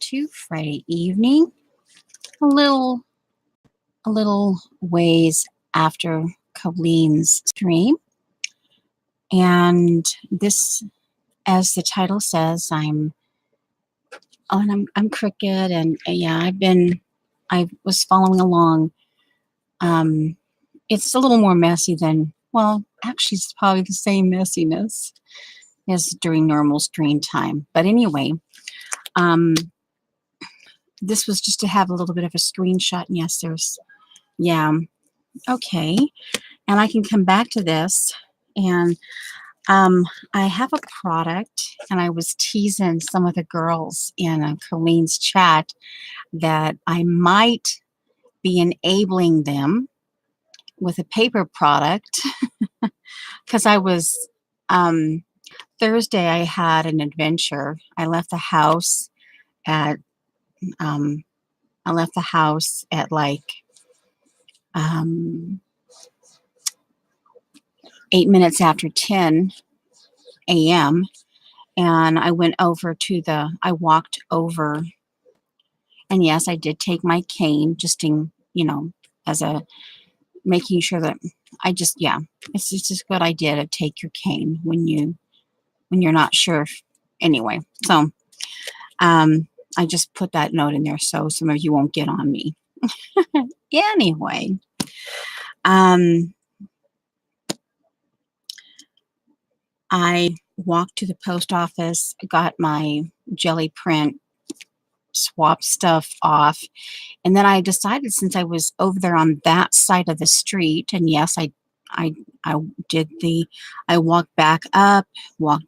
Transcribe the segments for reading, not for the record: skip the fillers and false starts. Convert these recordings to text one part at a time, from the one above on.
to Friday evening, a little ways after Colleen's stream. And this, as the title says, I'm Cricket, and yeah, I was following along. It's a little more messy than, well, actually it's probably the same messiness as during normal stream time. But anyway, this was just to have a little bit of a screenshot. And yes, yeah, okay. And I can come back to this. And I have a product, and I was teasing some of the girls in Colleen's chat that I might be enabling them with a paper product because I was Thursday I had an adventure. I left the house at like 8 minutes after 10 a.m. and I walked over, and yes, I did take my cane just in, as a making sure that it's just a good idea to take your cane when you're not sure. Anyway, so I just put that note in there so some of you won't get on me. Anyway, I walked to the post office, got my jelly print, swapped stuff off, and then I decided, since I was over there on that side of the street, and yes, I walked back up,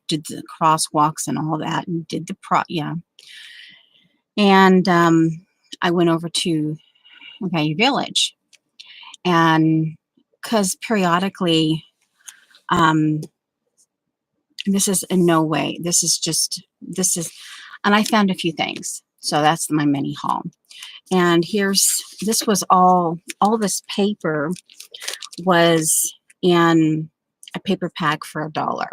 did the crosswalks and all that, and did and I went over to Value Village, and because periodically, this is in no way, this is, and I found a few things. So that's my mini haul. And this was all this paper was in a paper pack for $1.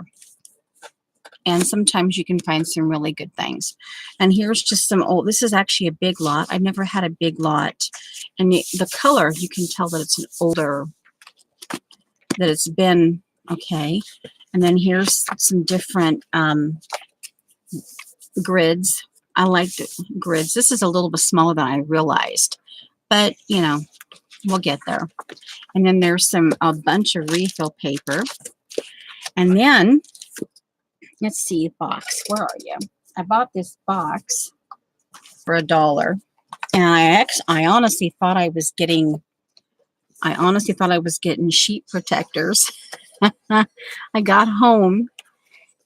And sometimes you can find some really good things. And here's just this is actually a big lot. I've never had a big lot. And the color, you can tell that it's an older, that it's been, okay. And then here's some different grids. I like the grids. This is a little bit smaller than I realized, but we'll get there. And then there's a bunch of refill paper. And then let's see, box. Where are you? I bought this box for $1, and I honestly thought I was getting sheet protectors. I got home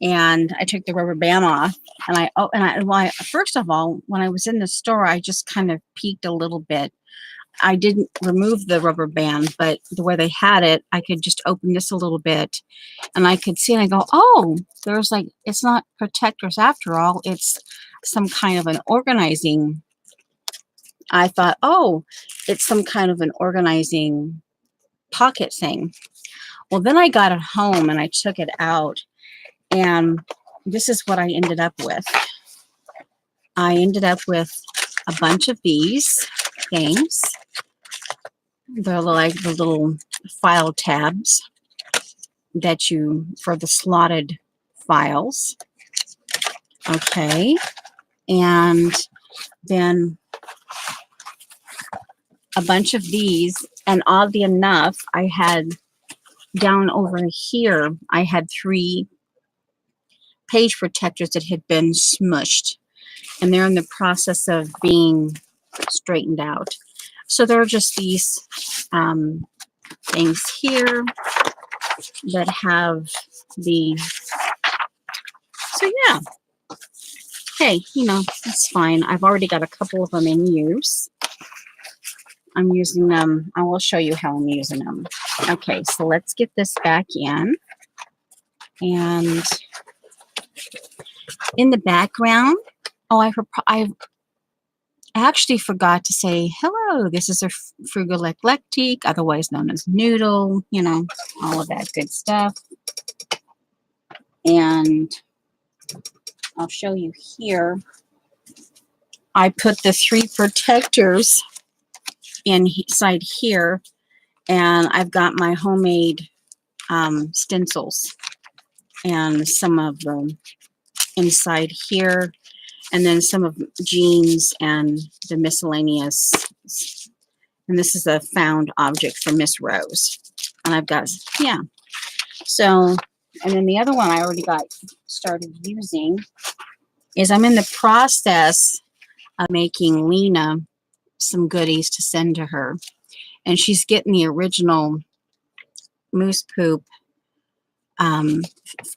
and I took the rubber band off, and first of all, when I was in the store, I just kind of peeked a little bit. I didn't remove the rubber band, but the way they had it, I could just open this a little bit, and I could see, and I go, oh, there's it's not protectors after all, it's some kind of an organizing. I thought, oh, it's some kind of an organizing pocket thing. Well, then I got it home and I took it out, and this is what I ended up with. I ended up with a bunch of these things. They're like the little file tabs for the slotted files. Okay. And then a bunch of these, and oddly enough, I had down over here, I had 3 page protectors that had been smushed, and they're in the process of being straightened out. So there are just these things here that have so yeah. Hey, it's fine. I've already got a couple of them in use. I'm using them. I will show you how I'm using them. Okay, so let's get this back in. And in the background, I actually forgot to say hello. This is a Frugal Eclectic, otherwise known as Noodle, all of that good stuff. And I'll show you here. I put the 3 protectors inside here, and I've got my homemade stencils and some of them inside here, and then some of Jean's and the miscellaneous. And this is a found object for Miss Rose. And I've got, yeah. So, and then the other one I already got started using is I'm in the process of making Lena some goodies to send to her. And she's getting the original Moose Poop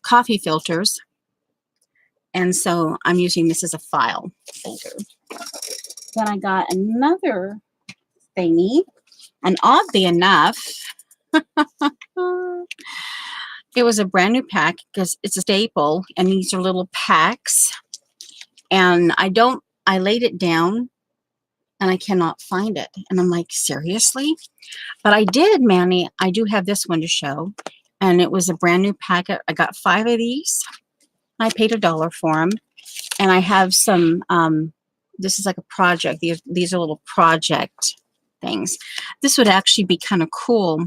coffee filters. And so I'm using this as a file folder. Then I got another thingy. And oddly enough, it was a brand new pack because it's a staple. And these are little packs. And I laid it down and I cannot find it. And I'm like, seriously? But I did, Manny. I do have this one to show. And it was a brand new packet. I got 5 of these. I paid $1 for them. And I have some, this is like a project. These are little project things. This would actually be kind of cool.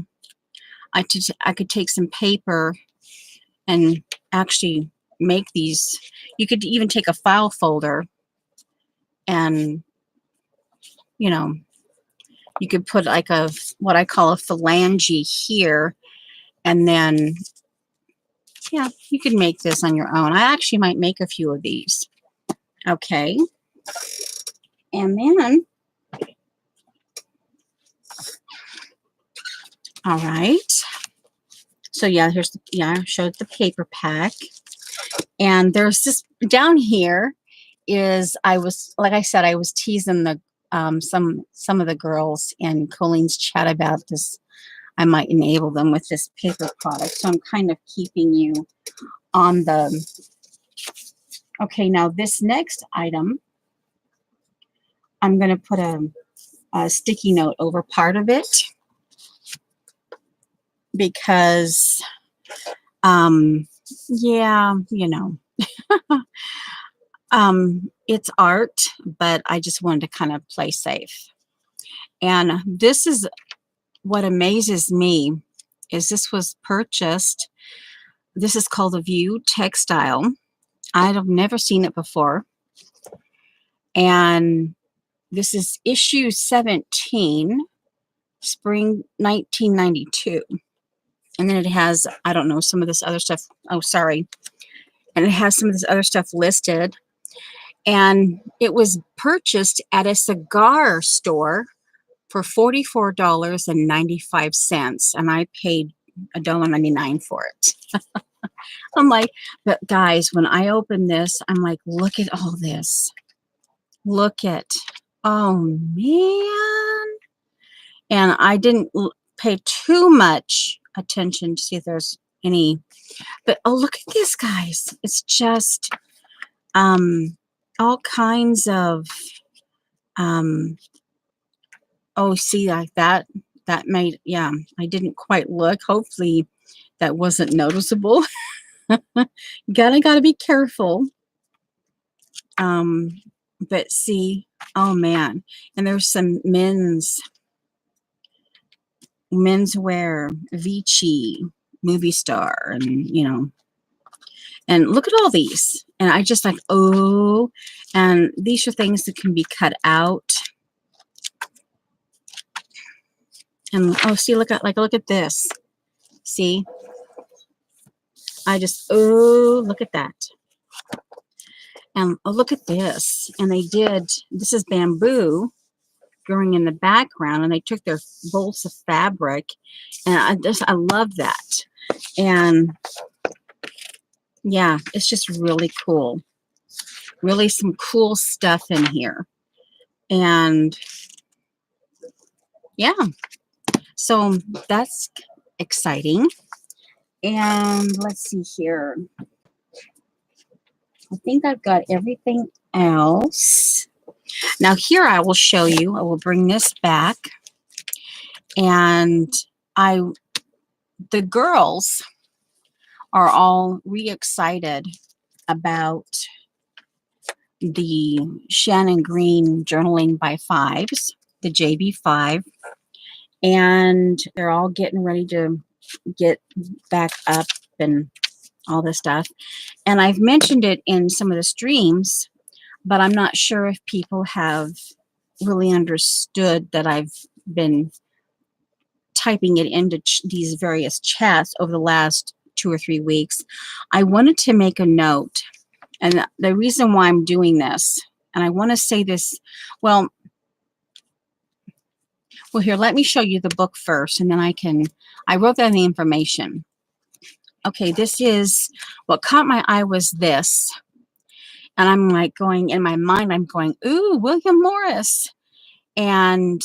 I could take some paper and actually make these. You could even take a file folder and, you know, you could put like what I call a phalange here. And then, yeah, you could make this on your own. I actually might make a few of these. Okay. And then, all right. So yeah, I showed the paper pack. And there's this down here is, like I said, I was teasing the some of the girls in Colleen's chat about this. I might enable them with this paper product. So I'm kind of keeping you on the, okay, now this next item, I'm going to put a sticky note over part of it because, yeah, you know, it's art, but I just wanted to kind of play safe. And this is what amazes me is this was purchased. This is called a View Textile. I've never seen it before. And this is issue 17, spring 1992. And then it has, I don't know, some of this other stuff. Oh, sorry. And it has some of this other stuff listed. And it was purchased at a cigar store for $44.95. And I paid $1.99 for it. I'm like, but guys, when I open this, I'm like, look at all this. Look at, oh man. And I didn't pay too much attention to see if there's any, but oh, look at this, guys. It's just all kinds of, oh, see, like that made, yeah, I didn't quite look. Hopefully that wasn't noticeable. Gotta be careful. But see, oh man, and there's some menswear, Vici, movie star, and you know, and look at all these. And I just like, oh, and these are things that can be cut out. And oh, see, look at this. See, I just, oh, look at that. And oh, look at this. And this is bamboo growing in the background, and they took their bolts of fabric, and I love that. And yeah, it's just really cool. Really some cool stuff in here. And yeah, so that's exciting. And let's see here. I think I've got everything else. Now here I will show you, I will bring this back. And the girls are all re-excited about the Shannon Green Journaling by Fives, the JB5, and they're all getting ready to get back up and all this stuff. And I've mentioned it in some of the streams, but I'm not sure if people have really understood that I've been typing it into these various chats over the last 2 or 3 weeks. I wanted to make a note, and the reason why I'm doing this, and I want to say this, well, here, let me show you the book first, and then I wrote down the information. Okay, this is, what caught my eye was this, and I'm like going, in my mind, I'm going, ooh, William Morris. And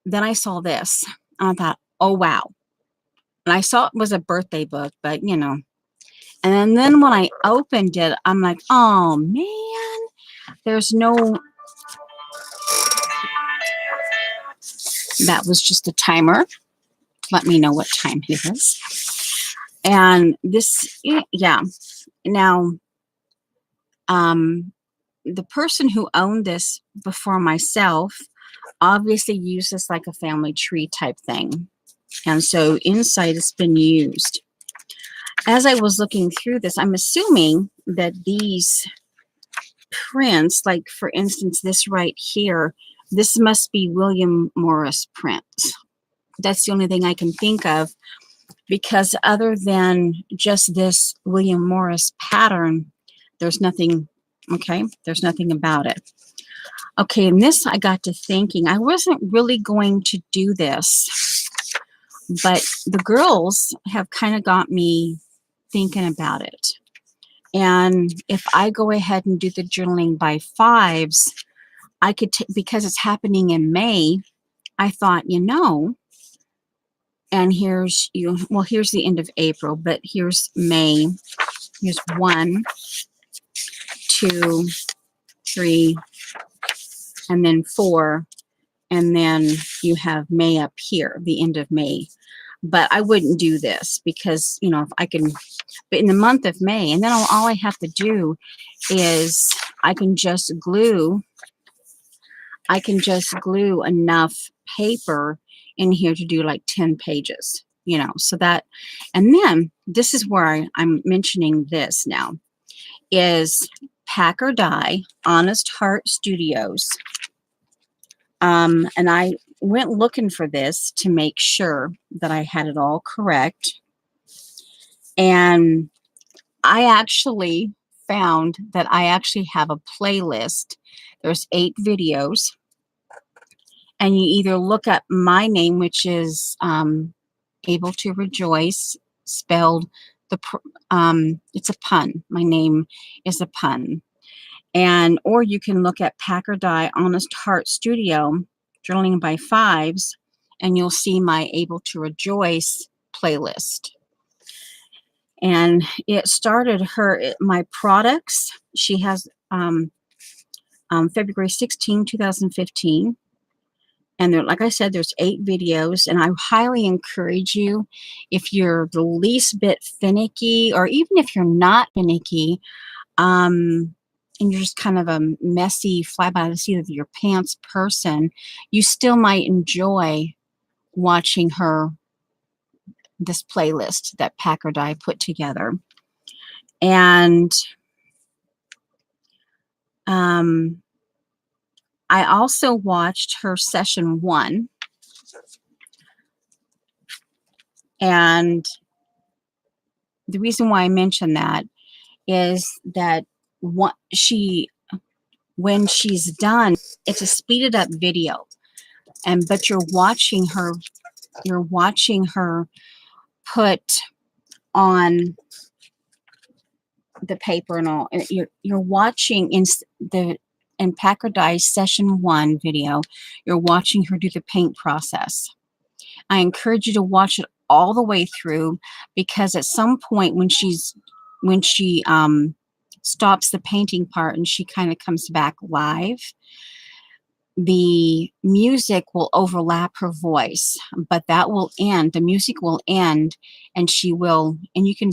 then I saw this, and I thought, oh, wow. And I saw it was a birthday book, but you know. And then when I opened it, I'm like, oh man, there's no, that was just a timer. Let me know what time it is. And this, yeah. Now, the person who owned this before myself obviously used this like a family tree type thing. And so inside it's been used. As I was looking through this, I'm assuming that these prints, like for instance, this right here, this must be William Morris prints. That's the only thing I can think of, because other than just this William Morris pattern, there's nothing, okay? There's nothing about it. Okay, and this I got to thinking, I wasn't really going to do this, but the girls have kind of got me thinking about it. And if I go ahead and do the journaling by fives, I could, because it's happening in May, I thought, you know, and here's you, well, here's the end of April, but here's May. Here's 1, 2, 3, and then 4, and then you have May up here, the end of May. But I wouldn't do this because, you know, if I can, but in the month of May, and then all I have to do is I can just glue enough paper in here to do like 10 pages, you know, so that, and then this is where I'm mentioning this now, is Pack or Die, Honest Heart Studios. And I went looking for this to make sure that I had it all correct. And I actually found that I actually have a playlist. There's 8 videos. And you either look up my name, which is Able to Rejoice, spelled it's a pun. My name is a pun. And or you can look at Pack or Die Honest Heart Studio, Journaling by Fives, and you'll see my Able to Rejoice playlist. And it started my products. She has February 16, 2015. And there, like I said, there's 8 videos, and I highly encourage you, if you're the least bit finicky, or even if you're not finicky, and you're just kind of a messy, fly by the seat of your pants person, you still might enjoy watching this playlist that Pack or Die put together. And I also watched her session 1, and the reason why I mention that is that when she's done, it's a speeded up video, but you're watching her put on the paper and all. You're watching in Pack or Die session 1 video, you're watching her do the paint process. I encourage you to watch it all the way through, because at some point when she stops the painting part and she kind of comes back live, the music will overlap her voice, but that will end, the music will end, and you can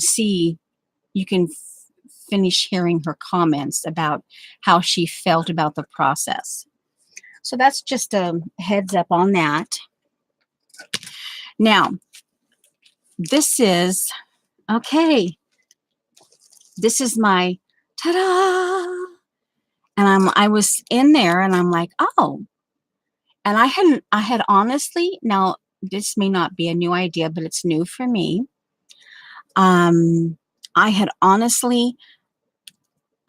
finish hearing her comments about how she felt about the process. So that's just a heads up on that. Now, this is, okay, this is my ta-da. And I was in there and I'm like, oh, and I had honestly, now this may not be a new idea, but it's new for me. I had honestly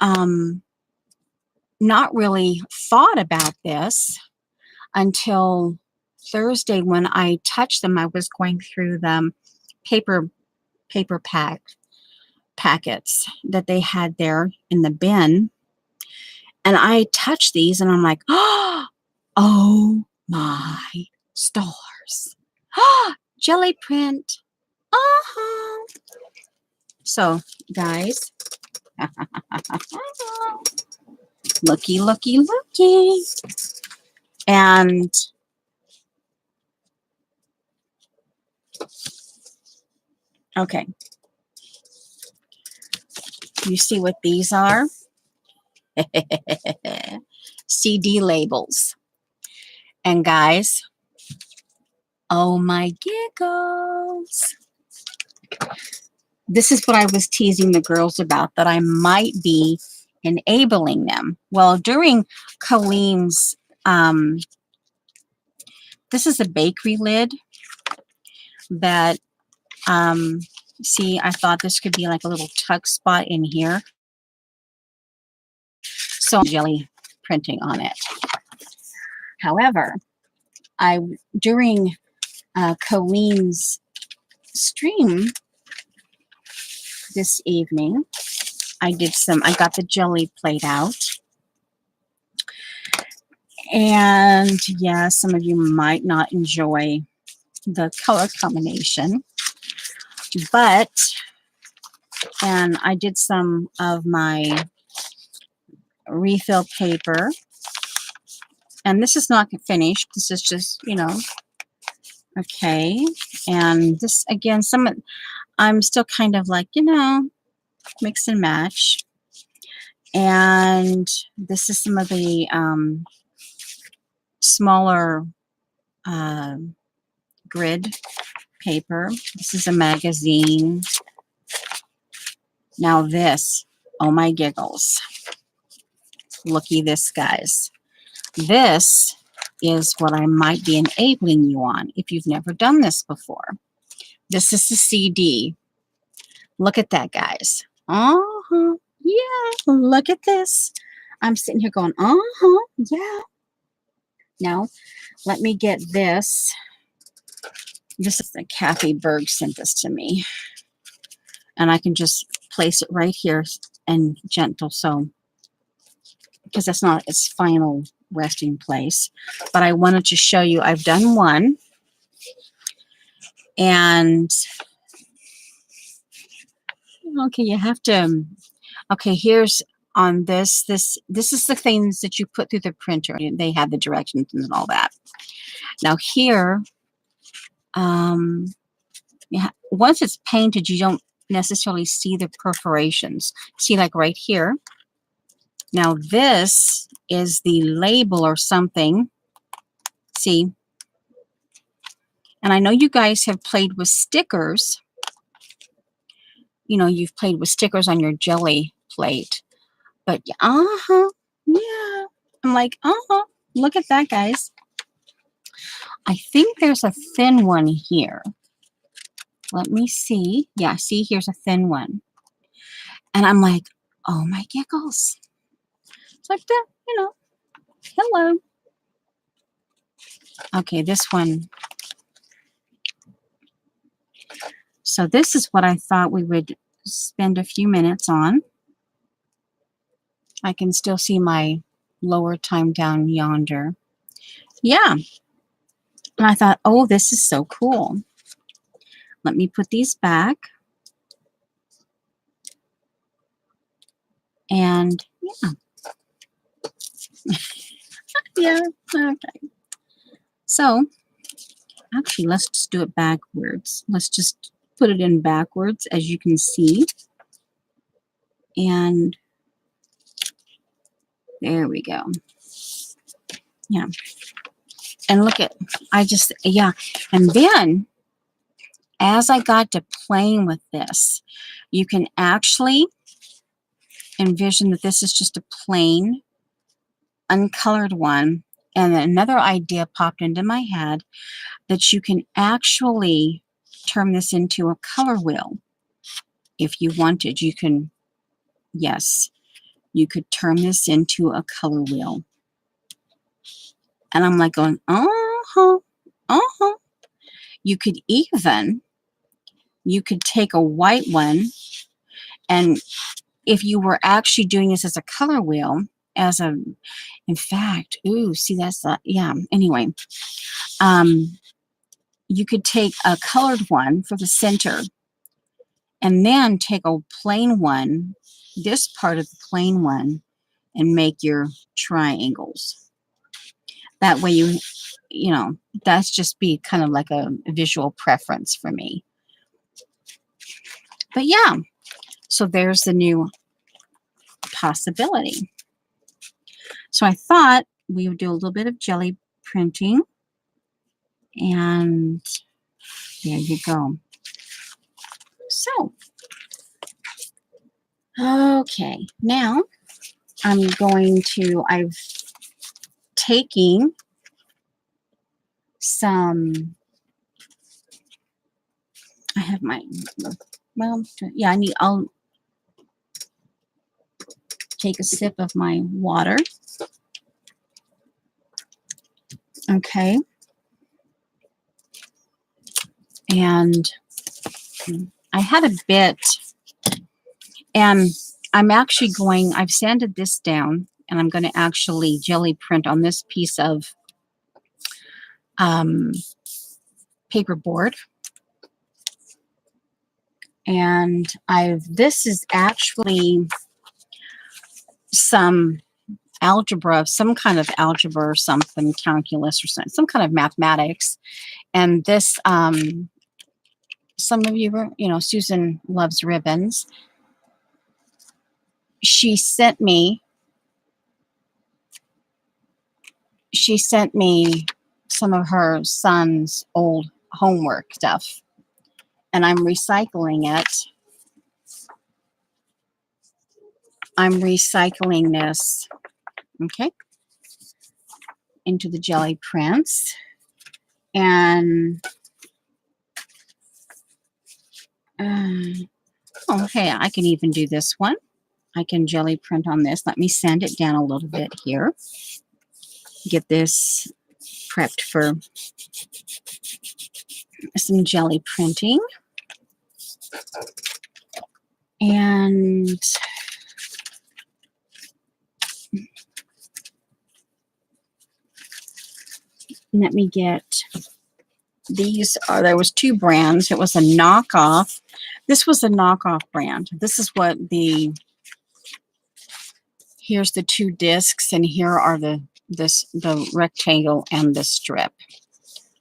not really thought about this until Thursday when I touched them. I was going through the paper packets that they had there in the bin, and I touched these and I'm like, oh my stars. Jelly print. So guys, looky, looky, looky. And okay, you see what these are? CD labels. And guys, oh my giggles. This is what I was teasing the girls about, that I might be enabling them. Well, during Colleen's, this is a bakery lid that, see, I thought this could be like a little tuck spot in here. So jelly printing on it. However, during Colleen's stream this evening, I got the jelly plate out. And yeah, some of you might not enjoy the color combination, but, and I did some of my refill paper, and this is not finished. This is just, you know, okay. And this, again, I'm still kind of like, you know, mix and match. And this is some of the smaller grid paper. This is a magazine. Now this, oh my giggles. Looky this, guys. This is what I might be enabling you on if you've never done this before. This is the CD. Look at that, guys. Uh-huh. Yeah, look at this. I'm sitting here going, uh-huh, yeah. Now, let me get this. This is the Kathy Berg sent this to me. And I can just place it right here and gentle, so, because that's not its final resting place. But I wanted to show you, I've done one. And, okay, you have to, okay, here's on this is the things that you put through the printer. They have the directions and all that. Now here, yeah, once it's painted, you don't necessarily see the perforations. See, like right here. Now this is the label or something. See? And I know you guys have played with stickers. You know, you've played with stickers on your jelly plate. But uh-huh, yeah. I'm like, uh-huh, look at that, guys. I think there's a thin one here. Let me see. Yeah, see, here's a thin one. And I'm like, oh my giggles. It's like that, you know, hello. Okay, this one. So this is what I thought we would spend a few minutes on. I can still see my lower time down yonder. Yeah. And I thought, oh, this is so cool. Let me put these back. And yeah. Yeah, okay. So, actually, let's just do it backwards. Let's just put it in backwards, as you can see. And there we go. Yeah. And look at, yeah. And then as I got to playing with this, you can actually envision that this is just a plain, uncolored one. And then another idea popped into my head that you can actually turn this into a color wheel. If you wanted, you can, yes, you could turn this into a color wheel. And I'm like going, uh-huh, uh-huh. You could take a white one, and if you were actually doing this as a color wheel, in fact, ooh, see, that's, yeah, anyway, you could take a colored one for the center and then take a plain one, this part of the plain one, and make your triangles. That way that's just be kind of like a visual preference for me. But yeah, so there's the new possibility. So I thought we would do a little bit of jelly printing, and there you go. So, okay, now I've taken some, I have my, well, yeah, I'll take a sip of my water. Okay. And I had a bit, and I've sanded this down, and I'm going to actually jelly print on this piece of paperboard. And this is actually some algebra, some kind of algebra or something, calculus or some kind of mathematics. And this, some of you were, Susan loves ribbons. She sent me some of her son's old homework stuff, and I'm recycling it. I'm recycling this, okay, into the jelly prints. And okay, I can even do this one. I can jelly print on this. Let me sand it down a little bit here. Get this prepped for some jelly printing. And let me get, there was two brands. It was a knockoff. This was a knockoff brand. This is what here's the two discs, and here are the rectangle and the strip.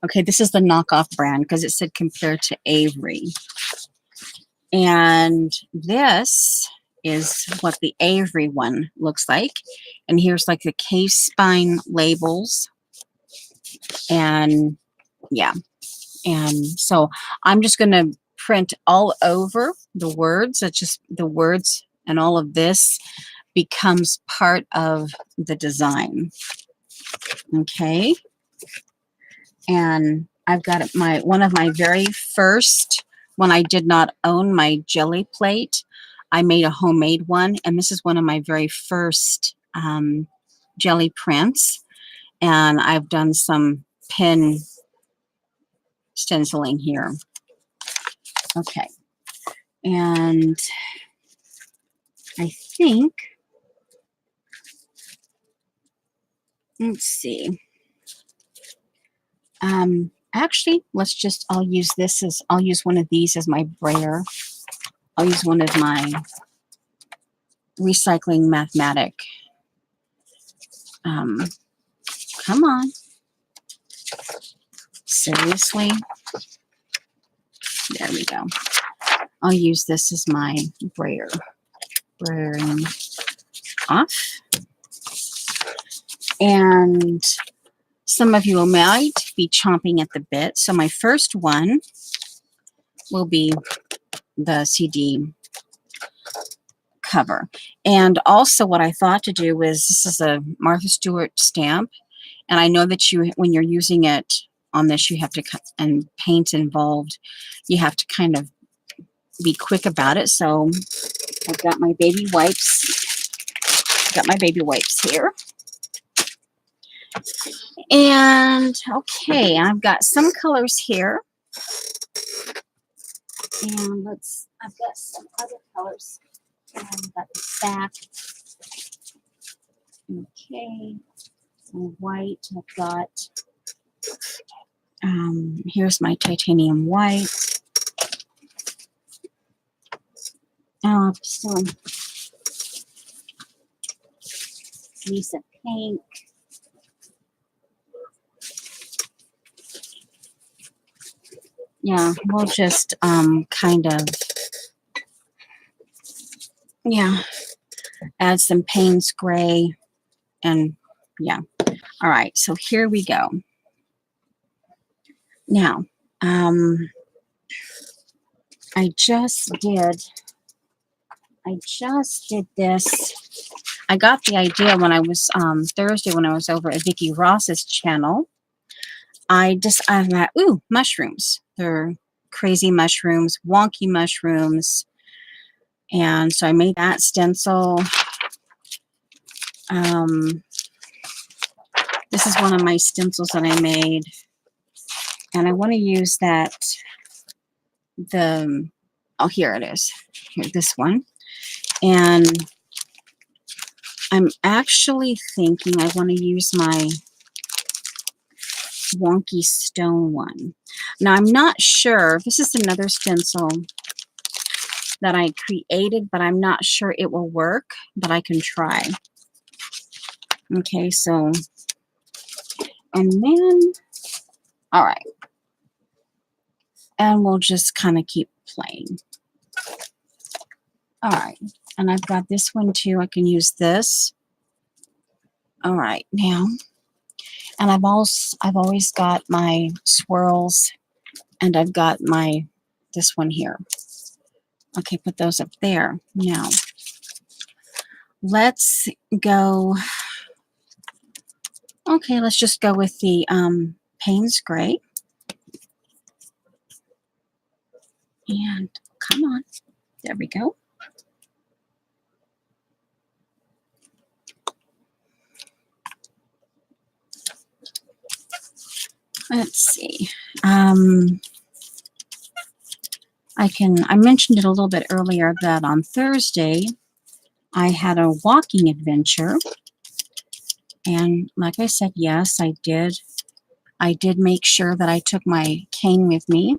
Okay, this is the knockoff brand because it said compared to Avery. And this is what the Avery one looks like. And here's like the case spine labels. And yeah. And so I'm just going to print all over the words. It's just the words, and all of this becomes part of the design. Okay. And I've got one of my very first, when I did not own my jelly plate, I made a homemade one. And this is one of my very first jelly prints. And I've done some pen stenciling here. Okay. And I think, let's see. Actually, I'll use one of these as my brayer. I'll use one of my recycling mathematic. Come on. Seriously? There we go. I'll use this as my brayer. wearing off. And some of you might be chomping at the bit. So my first one will be the CD cover. And also what I thought to do was, this is a Martha Stewart stamp. And I know that when you're using it on this, you have to cut, and paint involved, you have to kind of be quick about it. So I've got my baby wipes. Got my baby wipes here. And okay, I've got some colors here. And I've got some other colors. And I've got the back. Okay, some white. I've got, here's my titanium white. Oh, some Lisa pink. Yeah, we'll just kind of, yeah, add some Payne's gray, and yeah. All right, so here we go. Now, I just did this. I got the idea when I was Thursday when I was over at Vicki Ross's channel. I thought, ooh, mushrooms. They're crazy mushrooms, wonky mushrooms. And so I made that stencil. This is one of my stencils that I made. And I want to use that, oh, here it is. Here, this one. And I'm actually thinking I want to use my wonky stone one. Now, I'm not sure. This is another stencil that I created, but I'm not sure it will work, but I can try. Okay, so, and then, all right. And we'll just kind of keep playing. All right, and I've got this one too. I can use this. All right, now, and I've always got my swirls, and I've got this one here. Okay, put those up there. Now, let's go. Okay, let's just go with the Payne's gray. And come on, there we go. Let's see. I mentioned it a little bit earlier that on Thursday I had a walking adventure. And like I said, yes, I did. I did make sure that I took my cane with me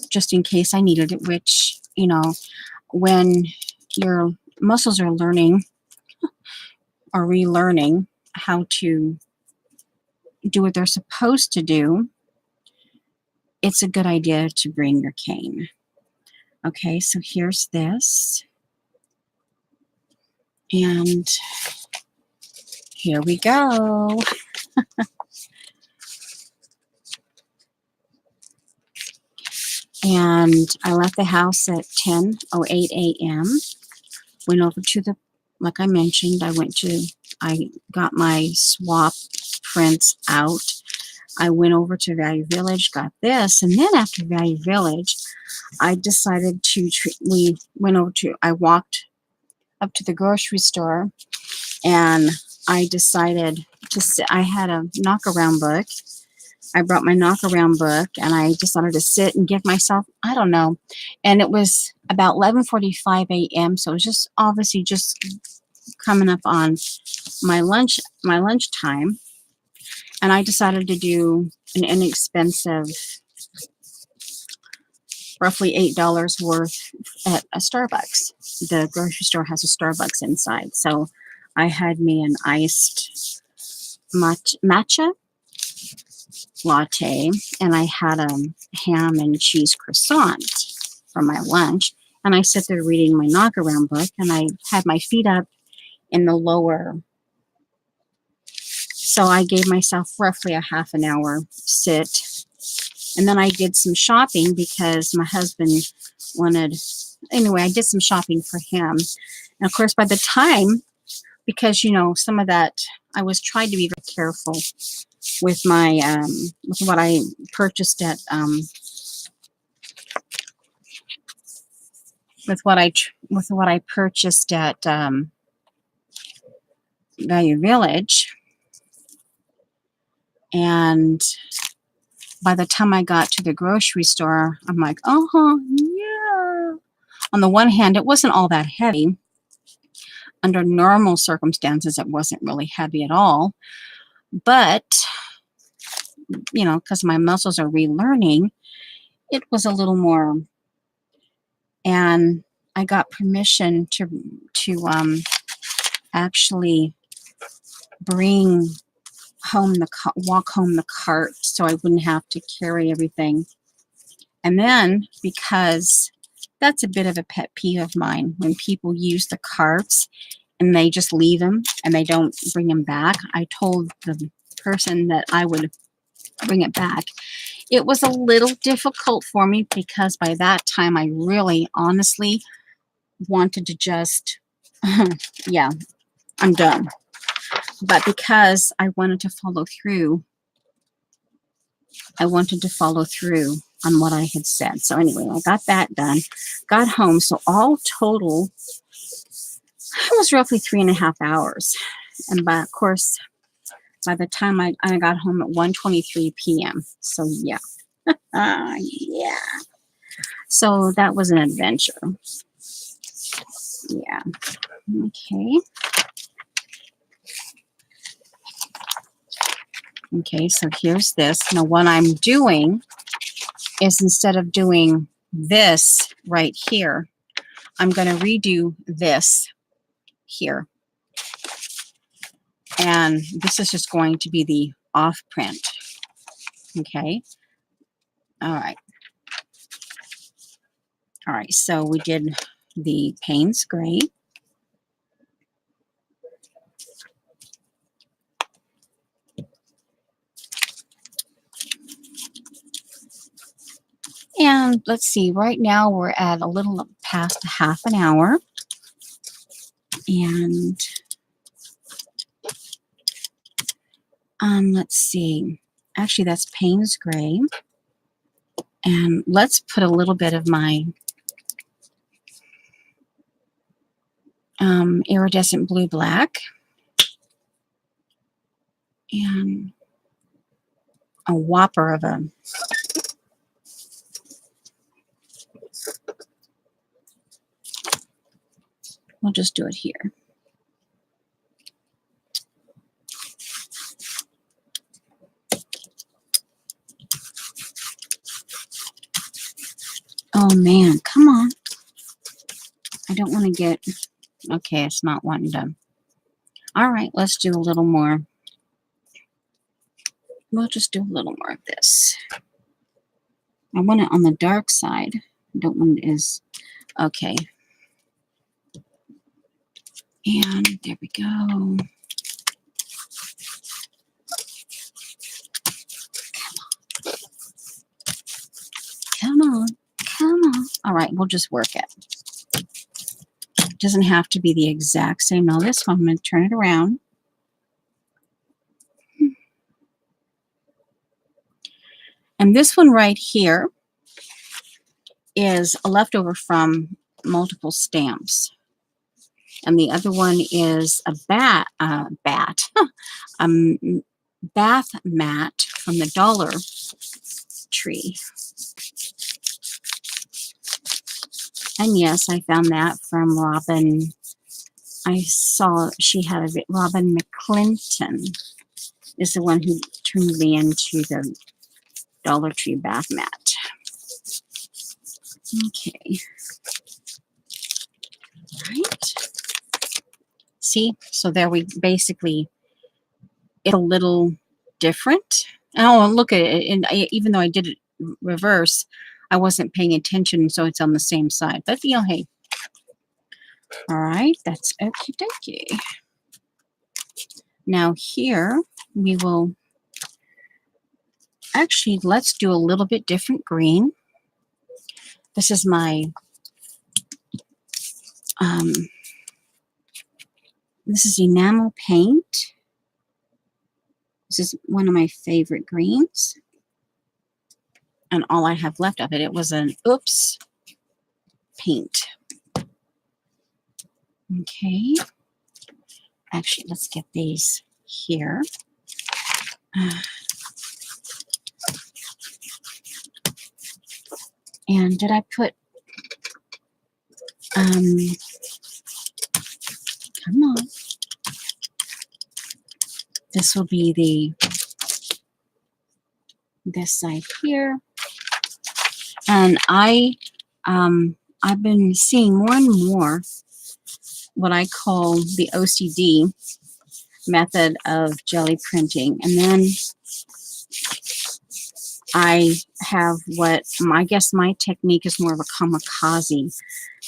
just in case I needed it, which, you know, when your muscles are learning or relearning how to do what they're supposed to do, it's a good idea to bring your cane. Okay, so here's this. And here we go. And I left the house at 10:08 a.m. Went over to the, like I mentioned, I got my swap prints out. I went over to Value Village, got this, and then after Value Village, I decided I walked up to the grocery store, and I decided I had a knock-around book. I brought my knock-around book, and I decided to sit and give myself, I don't know, and it was about 11:45 a.m., so it was just obviously just coming up on my lunchtime, and I decided to do an inexpensive, roughly $8 worth at a Starbucks. The grocery store has a Starbucks inside, so I had me an iced matcha latte, and I had a ham and cheese croissant for my lunch, And I sit there reading my knock around book, and I had my feet up in the lower. So I gave myself roughly a half an hour sit. And then I did some shopping because my husband wanted, anyway, I did some shopping for him. And of course, by the time, because, you know, some of that, I was trying to be very careful with my, with what I purchased at, with what I purchased at Value Village. And by the time I got to the grocery store, I'm like, yeah. On the one hand, it wasn't all that heavy. Under normal circumstances, it wasn't really heavy at all. But, you know, because my muscles are relearning, it was a little more. And I got permission to actually bring home walk home the cart, so I wouldn't have to carry everything. And then, because that's a bit of a pet peeve of mine, when people use the carts and they just leave them and they don't bring them back. I told the person that I would bring it back. It was a little difficult for me because by that time I really honestly wanted to just, yeah, I'm done. But because I wanted to follow through, on what I had said. So anyway, I got that done, got home. So all total, it was roughly 3.5 hours. And of course, by the time I got home at 1:23 p.m. So yeah. Yeah. So that was an adventure. Yeah. Okay. Okay, so here's this. Now what I'm doing is, instead of doing this right here, I'm going to redo this here. And this is just going to be the off print. Okay. All right. All right, so we did the Payne's Gray. And let's see, right now we're at a little past half an hour. And let's see, actually that's Payne's Gray. And let's put a little bit of my iridescent blue black and a whopper of a we'll just do it here. Oh man, come on. I don't want to get, okay, it's not wanting to. All right, let's do a little more. We'll just do a little more of this. I want it on the dark side. I don't want it as, okay. And there we go. Come on, come on. All right, we'll just work it. It doesn't have to be the exact same. Now this one, I'm going to turn it around. And this one right here is a leftover from multiple stamps. And the other one is a bath mat from the Dollar Tree. And yes, I found that from Robin. I saw she had a Robin McClinton is the one who turned me into the Dollar Tree bath mat. Okay. Right. See, so there we basically, it's a little different. Oh, look at it. And even though I did it reverse, I wasn't paying attention, so it's on the same side. But, you know, hey. All right, that's okie dokie. Now here, we will, actually, let's do a little bit different green. This is my, this is enamel paint. This is one of my favorite greens. And all I have left of it, it was an oops paint. Okay. Actually, let's get these here. And did I put, come on. This will be this side here. And I've been seeing more and more what I call the OCD method of jelly printing. And then I have what I guess my technique is more of a kamikaze,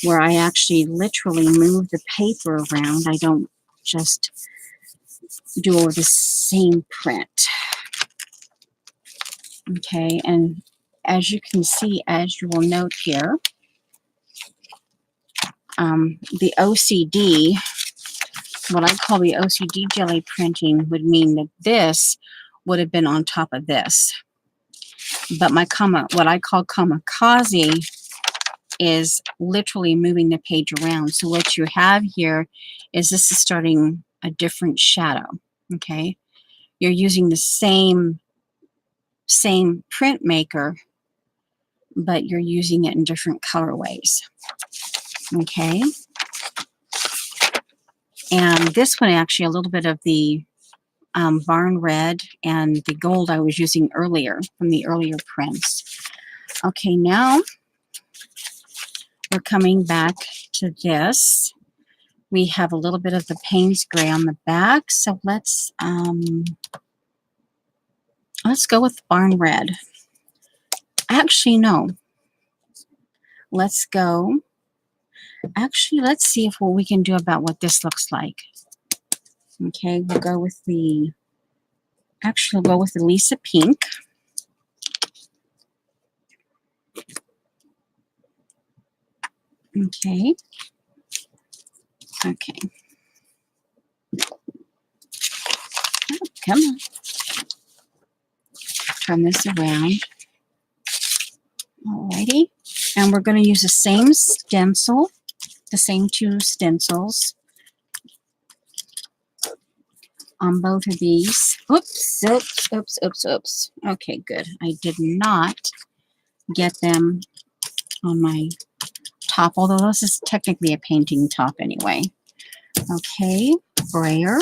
where I actually literally move the paper around. I don't just do over the same print. Okay, and as you can see, as you will note here, the OCD, what I call the OCD jelly printing, would mean that this would have been on top of this. But what I call kamikaze is literally moving the page around. So what you have here is this is starting a different shadow. Okay, you're using the same printmaker, but you're using it in different colorways. Okay, and this one actually a little bit of the barn red and the gold I was using earlier from the earlier prints. Okay, now we're coming back to this. We have a little bit of the Payne's gray on the back, so let's go with barn red. Actually, no. Let's go. Actually, let's see if what we can do about what this looks like. Okay, we'll go with the. Actually, we'll go with the Lisa Pink. Okay. Okay. Oh, come on. Turn this around. Alrighty. And we're going to use the same stencil, the same two stencils on both of these. Oops, oops, oops, oops, oops. Okay, good. I did not get them on my top, although this is technically a painting top anyway. Okay, brayer.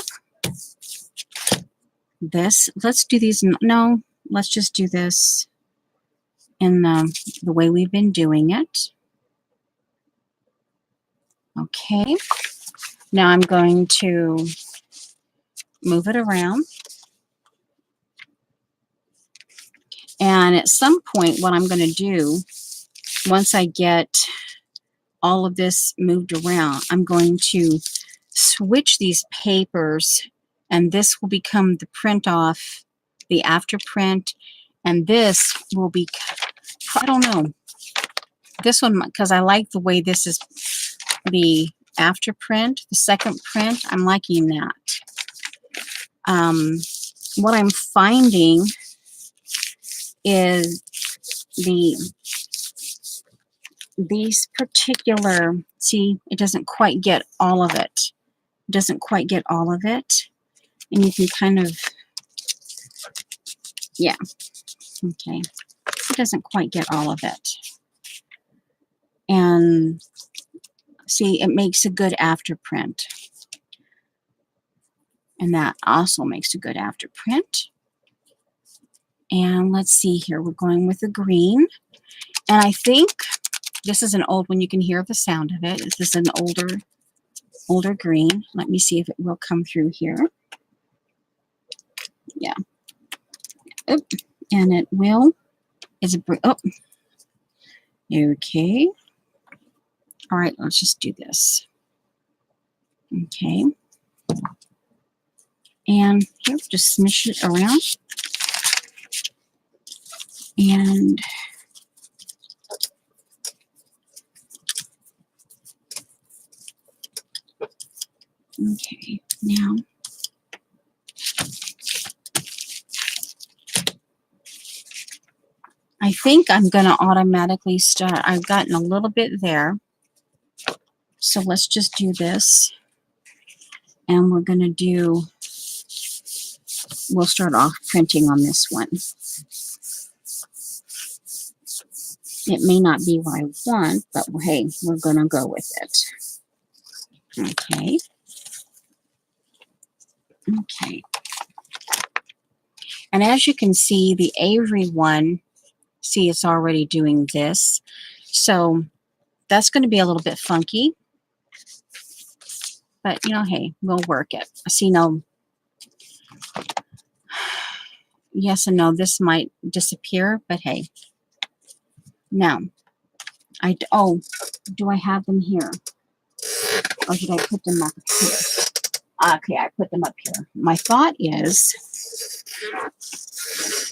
This, let's do these, no, let's just do this in the way we've been doing it. Okay, now I'm going to move it around. And at some point, what I'm going to do, once I get all of this moved around, I'm going to switch these papers, and this will become the print off, the after print, and this will be, I don't know, this one, because I like the way this is the after print, the second print, I'm liking that. What I'm finding is these particular, see, it doesn't quite get all of it. It doesn't quite get all of it. And you can kind of, yeah, okay. It doesn't quite get all of it. And see, it makes a good after print. And that also makes a good after print. And let's see here, we're going with the green. And I think this is an old one. You can hear the sound of it. This is an older green. Let me see if it will come through here. Yeah. Oop. And it will. Oh. Okay. All right, let's just do this. Okay. And here, just smush it around. And okay, now I think I'm going to automatically start. I've gotten a little bit there. So let's just do this. And we're going to do, we'll start off printing on this one. It may not be what I want, but hey, we're going to go with it. Okay. Okay. And as you can see, the Avery one, see, it's already doing this. So that's going to be a little bit funky. But, you know, hey, we'll work it. See, no, yes and no, this might disappear, but hey. Now, oh, do I have them here? Or did I put them up here? Okay, I put them up here. My thought is,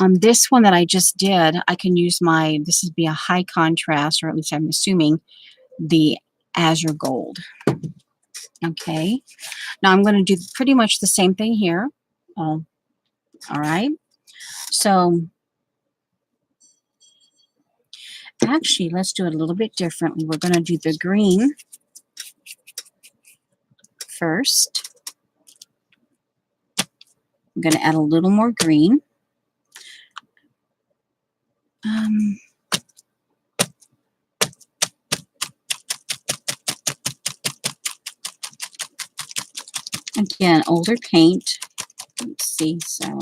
on this one that I just did, I can use my, this would be a high contrast, or at least I'm assuming, the Azure Gold. Okay. Now I'm going to do pretty much the same thing here. All right. So actually, let's do it a little bit differently. We're going to do the green first. I'm going to add a little more green. Again, older paint. Let's see. So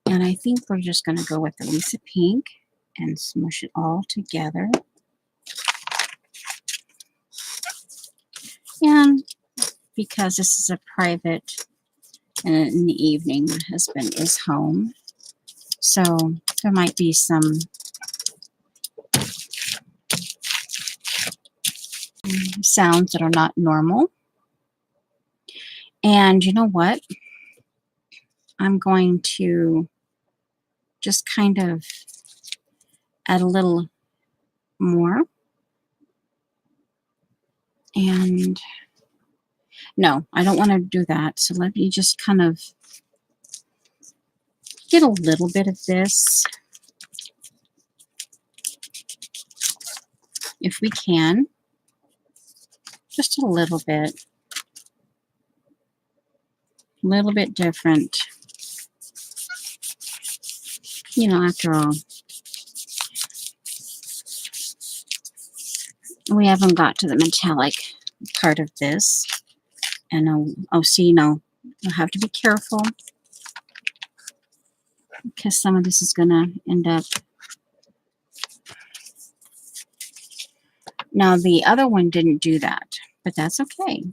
and I think we're just going to go with the Lisa Pink and smush it all together. And because this is a private and in the evening, my husband is home. So there might be some sounds that are not normal. And you know what? I'm going to just kind of add a little more. And no, I don't want to do that. So let me just kind of get a little bit of this, if we can. Just a little bit different. You know, after all, we haven't got to the metallic part of this. And oh, see, no, you'll have to be careful because some of this is going to end up. Now, the other one didn't do that, but that's okay.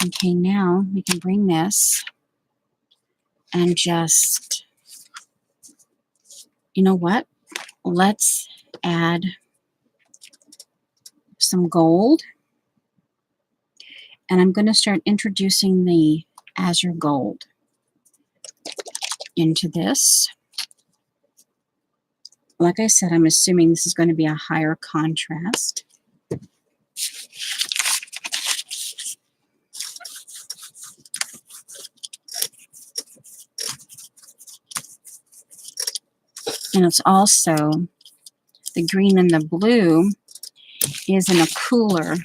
Okay, now we can bring this and just, you know what? Let's add some gold. And I'm going to start introducing the Azure Gold into this. Like I said, I'm assuming this is going to be a higher contrast. And it's also, the green and the blue is in a cooler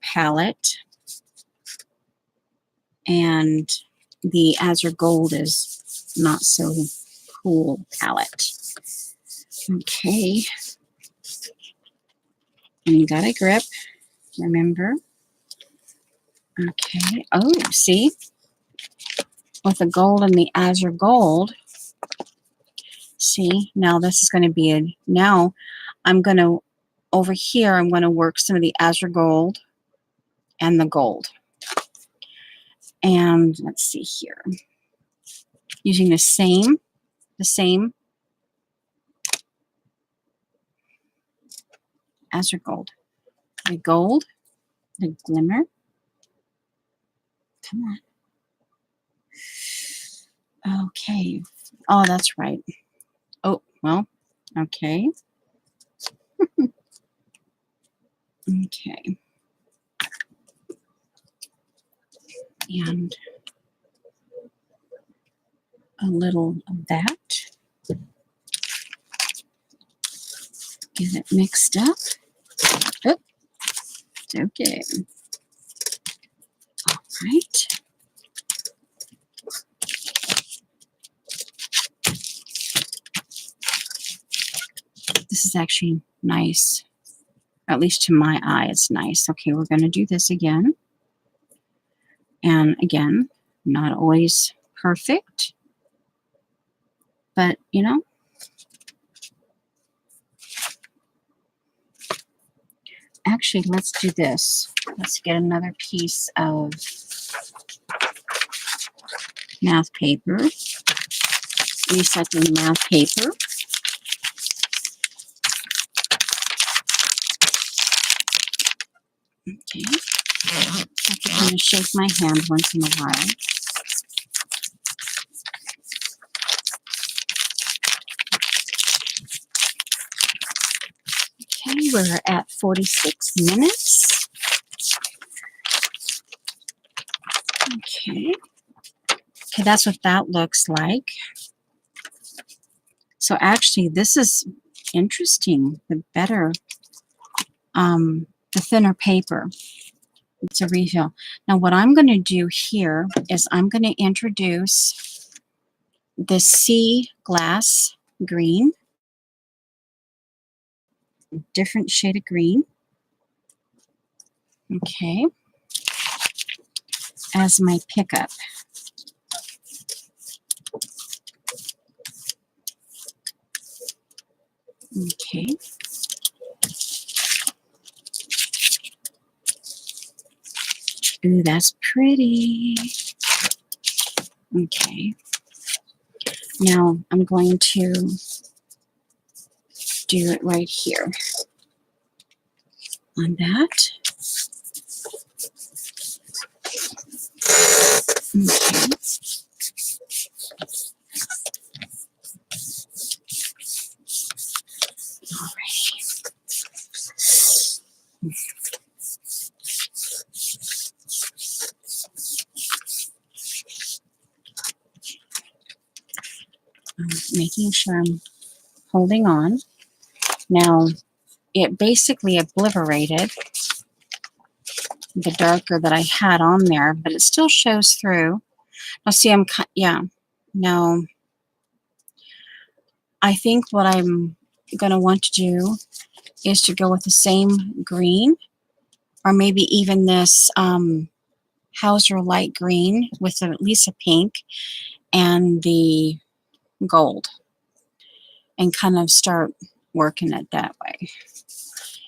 palette. And the Azure Gold is not so cool palette. Okay. And you got a grip, remember. Okay. Oh, see? With the gold and the Azure Gold. See, now this is going to be now I'm going to, over here, I'm going to work some of the Azure Gold and the gold. And let's see here. Using the same as your gold. The gold, the glimmer. Come on. Okay. Oh, that's right. Oh, well, okay. Okay. And a little of that. Get it mixed up. Oh, okay. All right. This is actually nice. At least to my eye, it's nice. Okay, we're going to do this again. And again, not always perfect, but you know, actually, let's do this. Let's get another piece of math paper, recycling math paper. Okay, I have to kind of shake my hand once in a while. Okay, we're at 46 minutes. Okay. Okay, that's what that looks like. So actually, this is interesting. The better, the thinner paper. It's a refill. Now, what I'm going to do here is I'm going to introduce the sea glass green, different shade of green. Okay, as my pickup. Okay. Ooh, that's pretty. Okay. Now I'm going to do it right here on that. Okay. All right. I'm making sure I'm holding on. Now, it basically obliterated the darker that I had on there, but it still shows through. Now, see, yeah. Now, I think what I'm going to want to do is to go with the same green, or maybe even this Hauser light green with at least a pink and the gold, and kind of start working it that way.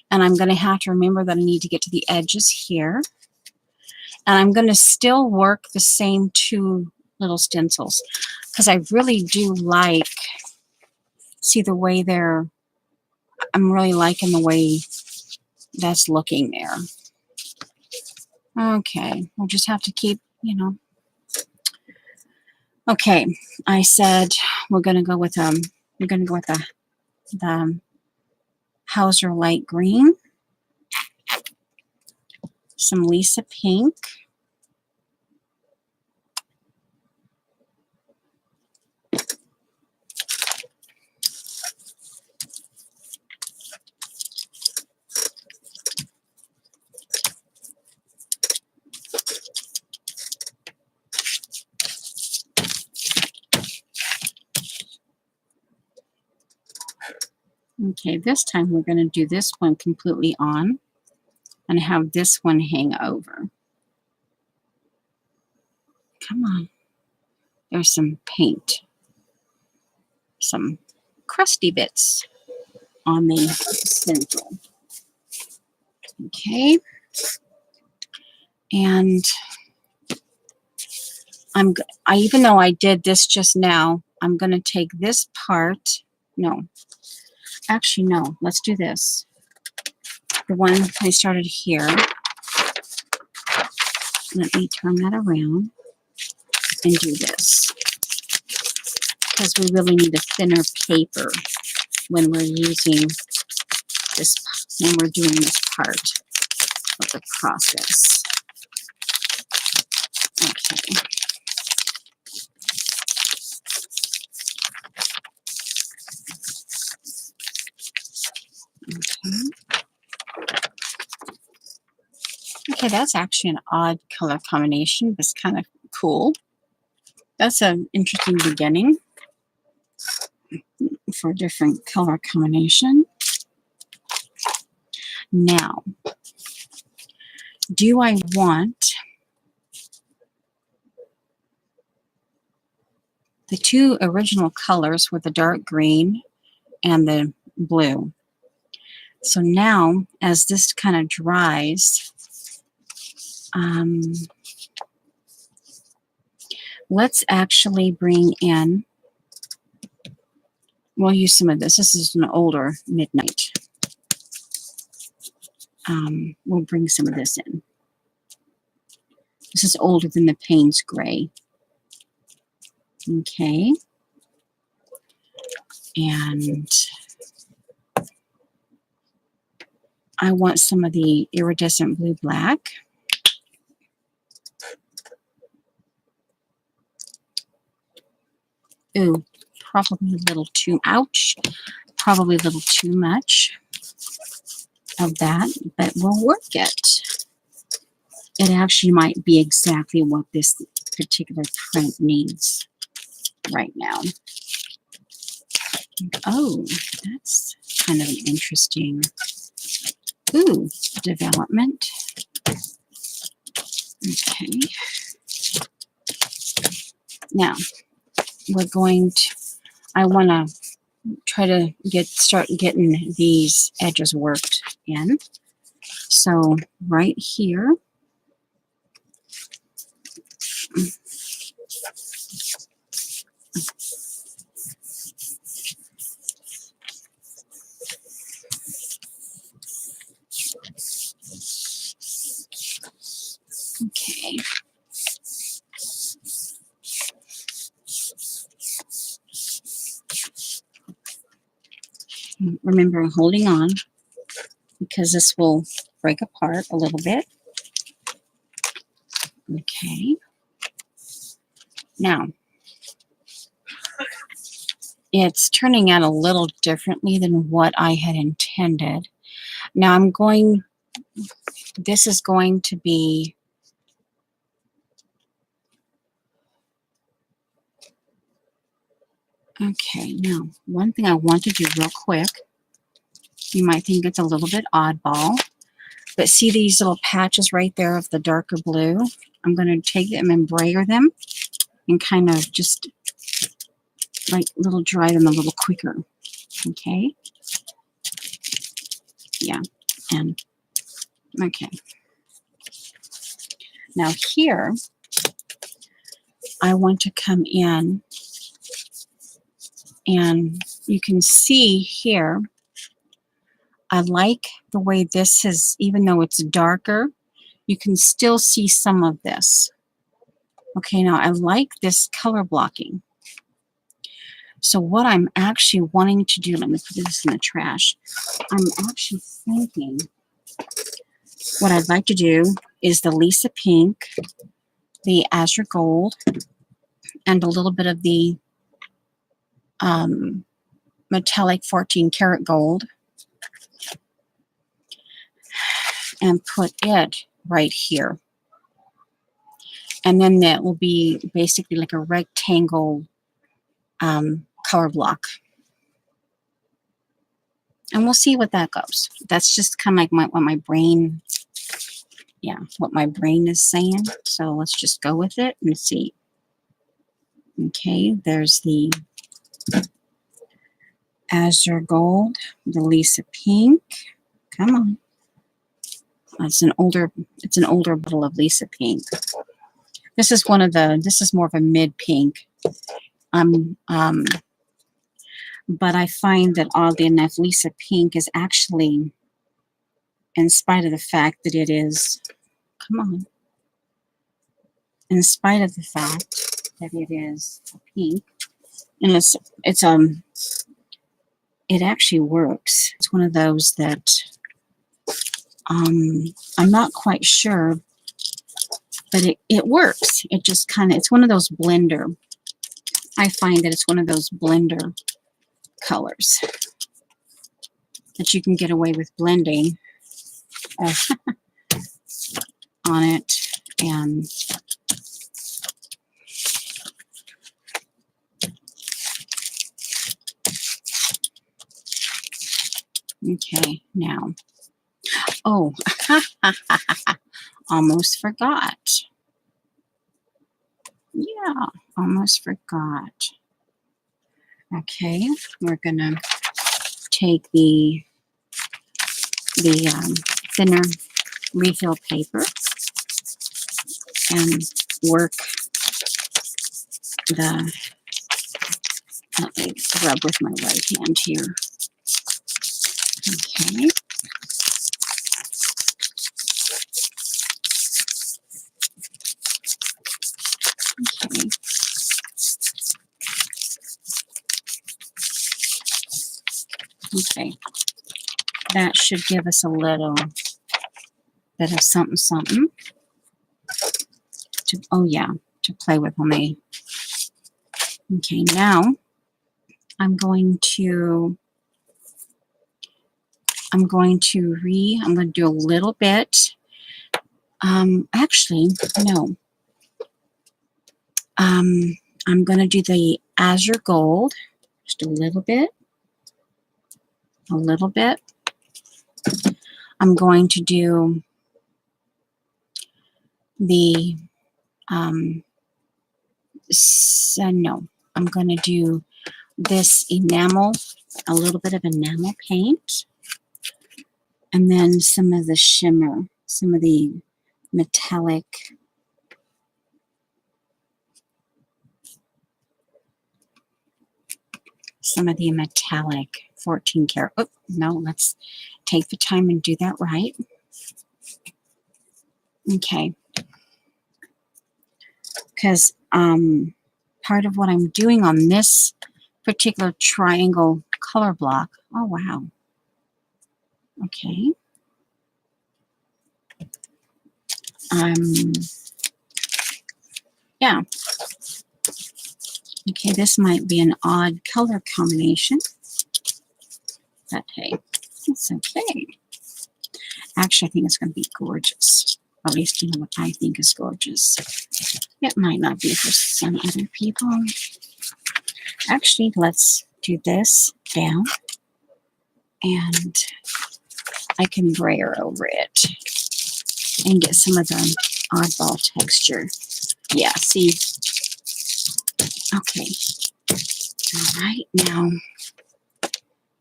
And I'm going to have to remember that I need to get to the edges here. And I'm going to still work the same two little stencils because I really do like, see the way I'm really liking the way that's looking there. Okay, we'll just have to keep, you know. Okay, I said we're going to go with the Hauser light green, some Lisa pink, okay, this time we're going to do this one completely on and have this one hang over. Come on. There's some paint, some crusty bits on the stencil. Okay. And Even though I did this just now, I'm going to take this part. No, actually, no. Let's do this. The one I started here. Let me turn that around and do this, because we really need a thinner paper when we're using this, when we're doing this part of the process. Okay. Okay, that's actually an odd color combination, but it's kind of cool. That's an interesting beginning for a different color combination. Now, do I want the two original colors with the dark green and the blue? So now, as this kind of dries, let's actually bring in, we'll use some of this. This is an older Midnight. We'll bring some of this in. This is older than the Payne's Gray. Okay. And I want some of the iridescent blue black. Ooh, probably a little too, ouch, probably a little too much of that, but we'll work it. It actually might be exactly what this particular print needs right now. Oh, that's kind of an interesting, ooh, development. Okay. Now, we're going to, I want to try to start getting these edges worked in. So right here, okay. Remember, holding on, because this will break apart a little bit. Okay. Now, it's turning out a little differently than what I had intended. Now this is going to be, okay, now, one thing I want to do real quick, you might think it's a little bit oddball, but see these little patches right there of the darker blue? I'm going to take them and brayer them and kind of just like dry them a little quicker. Okay. Yeah. And okay. Now here, I want to come in, and you can see here, I like the way this is, even though it's darker, you can still see some of this. Okay, now I like this color blocking. So what I'm actually wanting to do, let me put this in the trash. I'm actually thinking what I'd like to do is the Lisa Pink, the Azure Gold, and a little bit of the metallic 14 karat gold, and put it right here. And then that will be basically like a rectangle color block. And we'll see what that goes. That's just kind of like what my brain, yeah, what my brain is saying. So let's just go with it and see. Okay, there's the Azure Gold, the Lisa Pink. Come on. It's an older bottle of Lisa Pink. This is this is more of a mid pink. But I find that oddly enough, Lisa Pink is actually, in spite of the fact that it is, come on, in spite of the fact that it is a pink, and it actually works. It's one of those that I'm not quite sure, but it works. It just kind of, it's one of those blender. I find that it's one of those blender colors that you can get away with blending on it. And okay, now, oh, almost forgot. Yeah, almost forgot. Okay, we're gonna take the thinner refill paper and work the, let me rub with my right hand here. Okay. Okay. Okay. That should give us a little bit of something, something to, oh yeah, to play with on me. Okay, now I'm going to do a little bit. Actually, no. I'm going to do the Azure Gold, just a little bit. A little bit. I'm going to do the, no, I'm going to do this enamel, a little bit of enamel paint, and then some of the shimmer, some of the metallic, some of the metallic 14 karat. Oh, no, let's take the time and do that right. Okay. Because part of what I'm doing on this particular triangle color block, oh wow. Okay. Yeah. Okay, this might be an odd color combination, but hey, it's okay. Actually, I think it's going to be gorgeous. At least, you know what I think is gorgeous. It might not be for some other people. Actually, let's do this down, and I can brayer over it and get some of the oddball texture. Yeah, see? Okay. All right, now,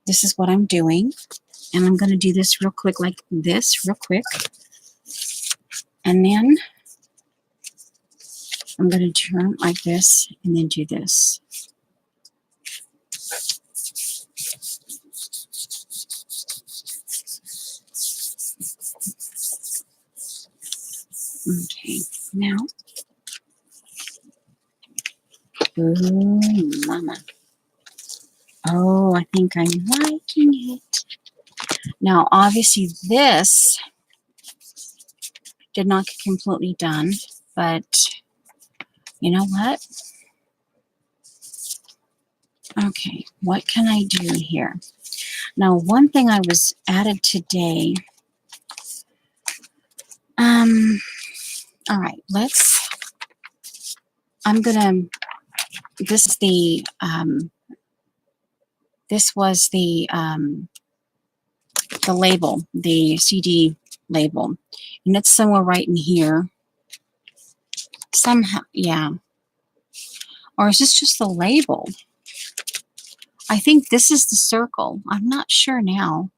this is what I'm doing. And I'm going to do this real quick, like this, real quick. And then I'm going to turn like this and then do this. Okay, now. Ooh, mama. Oh, I think I'm liking it. Now, obviously, this did not get completely done, but you know what? Okay, what can I do here? Now, one thing I was added today. All right, I'm gonna, this is the, this was the label, the CD label, and it's somewhere right in here. Somehow, yeah. Or is this just the label? I think this is the circle. I'm not sure now.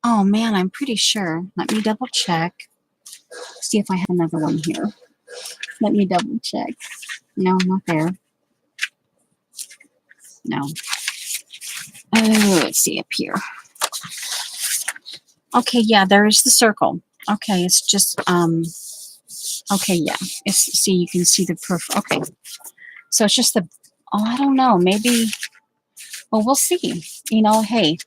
Oh man, I'm pretty sure. Let me double check. See if I have another one here. Let me double check. No, not there. No. Oh, let's see up here. Okay, yeah, there is the circle. Okay, it's just okay, yeah. It's, see, you can see the proof. Okay. So it's just the, oh, I don't know, maybe, well, we'll see. You know, hey,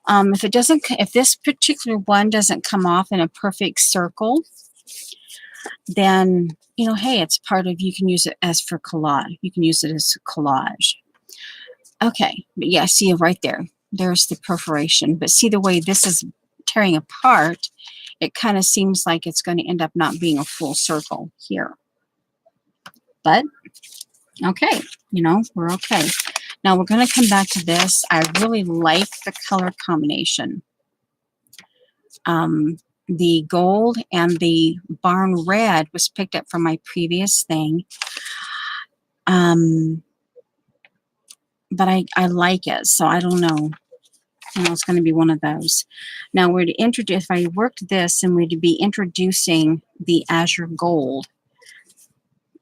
if it doesn't, if this particular one doesn't come off in a perfect circle, then, you know, hey, it's part of, you can use it as for collage. You can use it as collage. Okay, but yeah, see right there. There's the perforation. But see the way this is tearing apart, it kind of seems like it's going to end up not being a full circle here. But, okay, you know, we're okay. Now we're going to come back to this. I really like the color combination. The gold and the barn red was picked up from my previous thing. But I like it, so I don't know. You know, it's going to be one of those. Now we're to introduce, if I worked this, and we're to be introducing the azure gold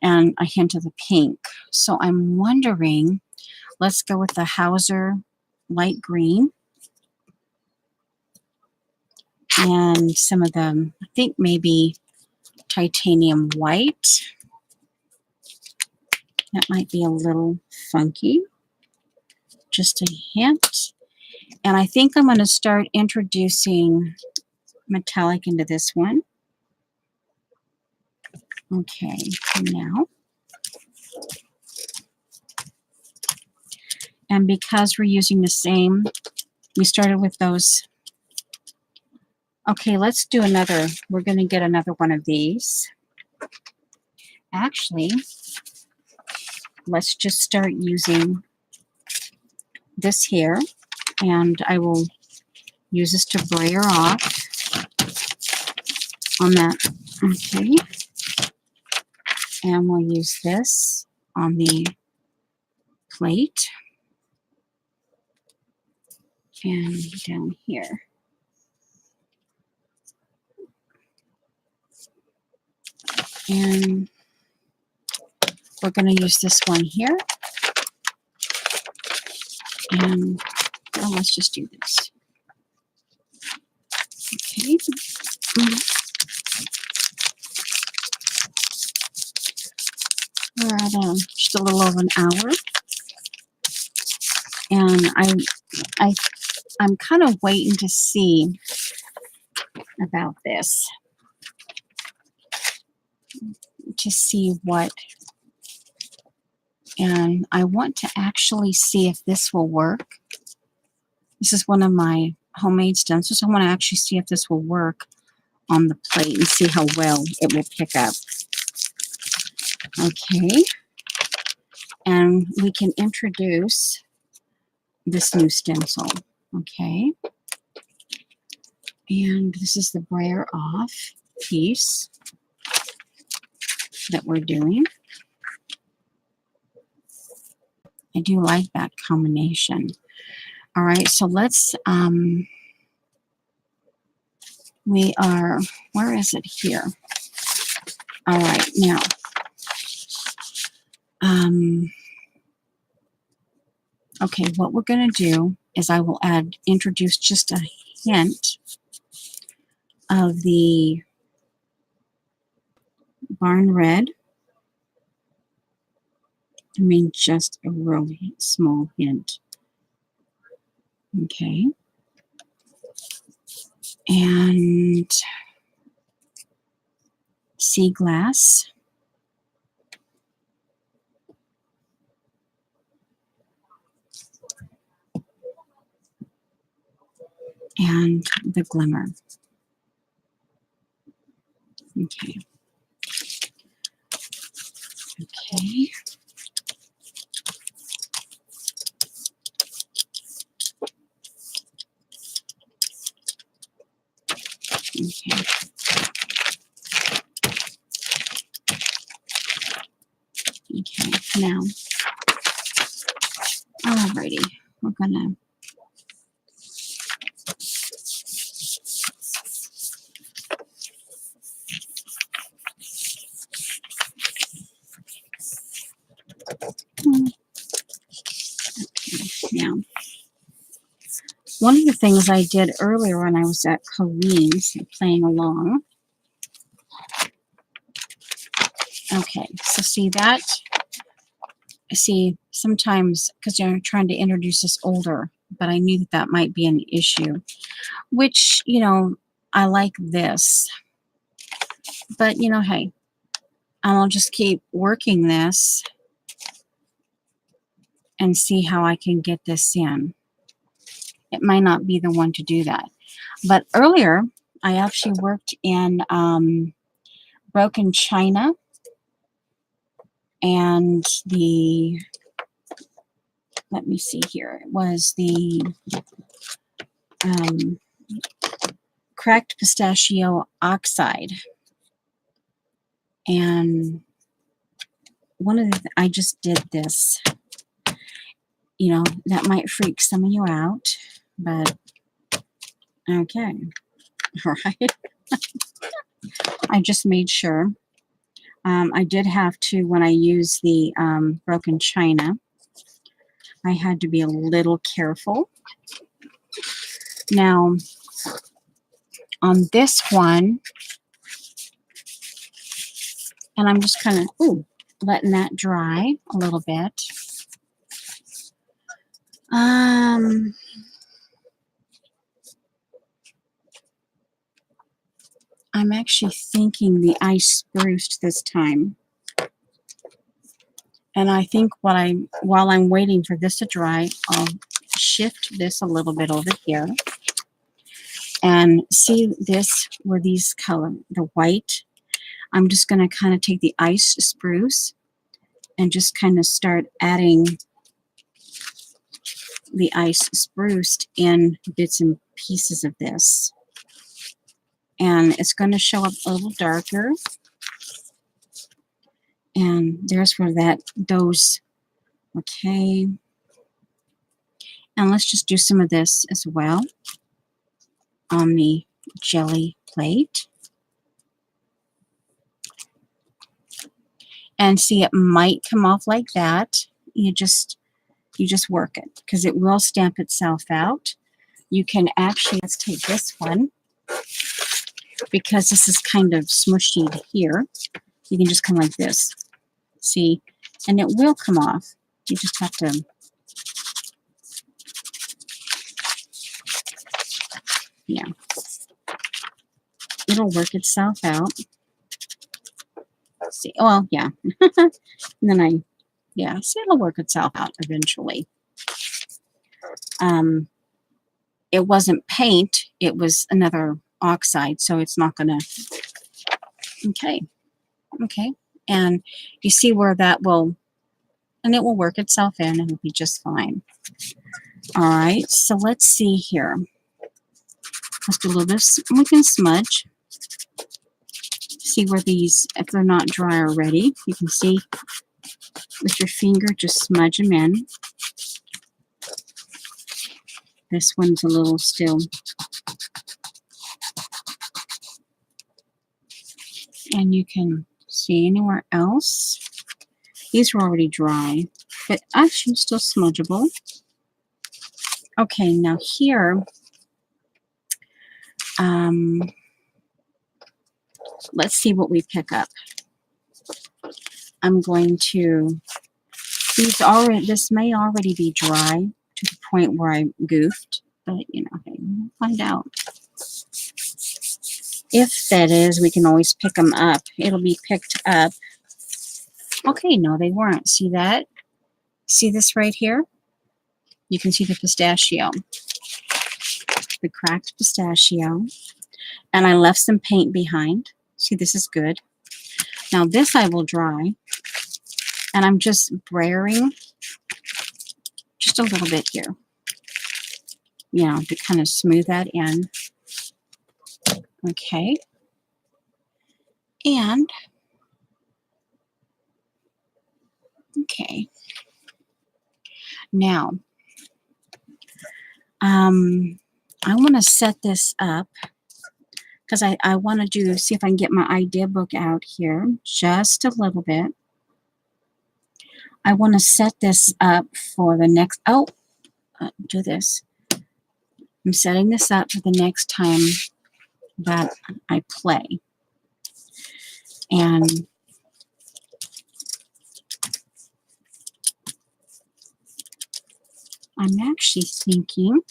and a hint of the pink. So I'm wondering, let's go with the Hauser light green and some of them, I think maybe titanium white. That might be a little funky. Just a hint. And I think I'm going to start introducing metallic into this one. Okay, now. And because we're using the same, we started with those. Okay, let's do another. We're going to get another one of these. Actually, let's just start using this here. And I will use this to brayer off on that. Okay. And we'll use this on the plate. And down here. And we're going to use this one here. And well, let's just do this. Okay. We're at just a little over an hour. And I'm kind of waiting to see about this. To see what, and I want to actually see if this will work. This is one of my homemade stencils. I want to actually see if this will work on the plate and see how well it will pick up. Okay. And we can introduce this new stencil. Okay. And this is the brayer off piece that we're doing. I do like that combination. All right, so let's, we are, where is it here? All right, now, okay, what we're going to do is I will introduce just a hint of the barn red. I mean, just a really small hint. Okay. And sea glass. And the glimmer. Okay. Okay. Okay. Okay, now, alrighty, we're gonna, One of the things I did earlier when I was at Colleen's playing along. Okay, so see that? See, sometimes, because I'm trying to introduce this older, but I knew that that might be an issue, which, you know, I like this. But, you know, hey, I'll just keep working this and see how I can get this in. It might not be the one to do that. But earlier, I actually worked in broken china and the, let me see here, it was the cracked pistachio oxide. And one of the, I just did this. You know, that might freak some of you out, but okay. All right. I just made sure. I did have to, when I use the broken china, I had to be a little careful. Now, on this one, and I'm just kind of, letting that dry a little bit. I'm actually thinking the ice spruced this time. And I think while I'm waiting for this to dry, I'll shift this a little bit over here. And see this, where these color, the white, I'm just going to kind of take the ice spruce and just kind of start adding the ice spruced in bits and pieces of this. And it's going to show up a little darker. And there's where those, okay. And let's just do some of this as well on the jelly plate. And see, it might come off like that. You just work it, because it will stamp itself out. You can actually, let's take this one, because this is kind of smushy here. You can just come like this. See, and it will come off. You just have to, yeah. It'll work itself out. See, well, yeah. And then yeah, see, it'll work itself out eventually. It wasn't paint, it was another oxide, so it's not gonna, okay. And you see where that will, and it will work itself in and it'll be just fine. All right, so let's see here. Let's do a little bit of, we can smudge. See where these, if they're not dry already, you can see with your finger, just smudge them in. This one's a little still. And you can see anywhere else. These were already dry, but actually still smudgeable. Okay, now here, let's see what we pick up. I'm going to, this may already be dry to the point where I goofed, but you know, hey, we'll find out. If that is, we can always pick them up. It'll be picked up. Okay, no, they weren't. See that? See this right here? You can see the pistachio, the cracked pistachio. And I left some paint behind. See, this is good. Now this I will dry. And I'm just brayering just a little bit here. You know, to kind of smooth that in. Okay. And, okay. Now, I want to set this up because I want to do, see if I can get my idea book out here just a little bit. I want to set this up for the next, do this. I'm setting this up for the next time that I play. And I'm actually thinking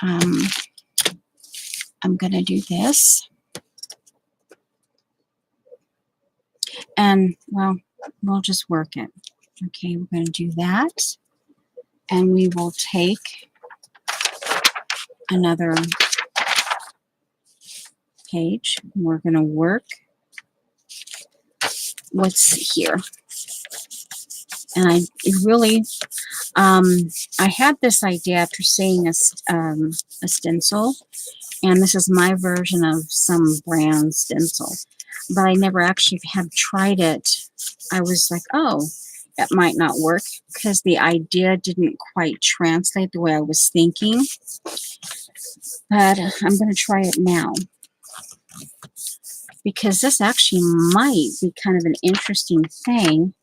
I'm going to do this. And, well, we'll just work it. Okay, we're going to do that. And we will take another page. We're going to work what's here. And I really, I had this idea after seeing a stencil, and this is my version of some brand stencil, but I never actually have tried it. I was like, oh, it might not work because the idea didn't quite translate the way I was thinking, but I'm going to try it now because this actually might be kind of an interesting thing.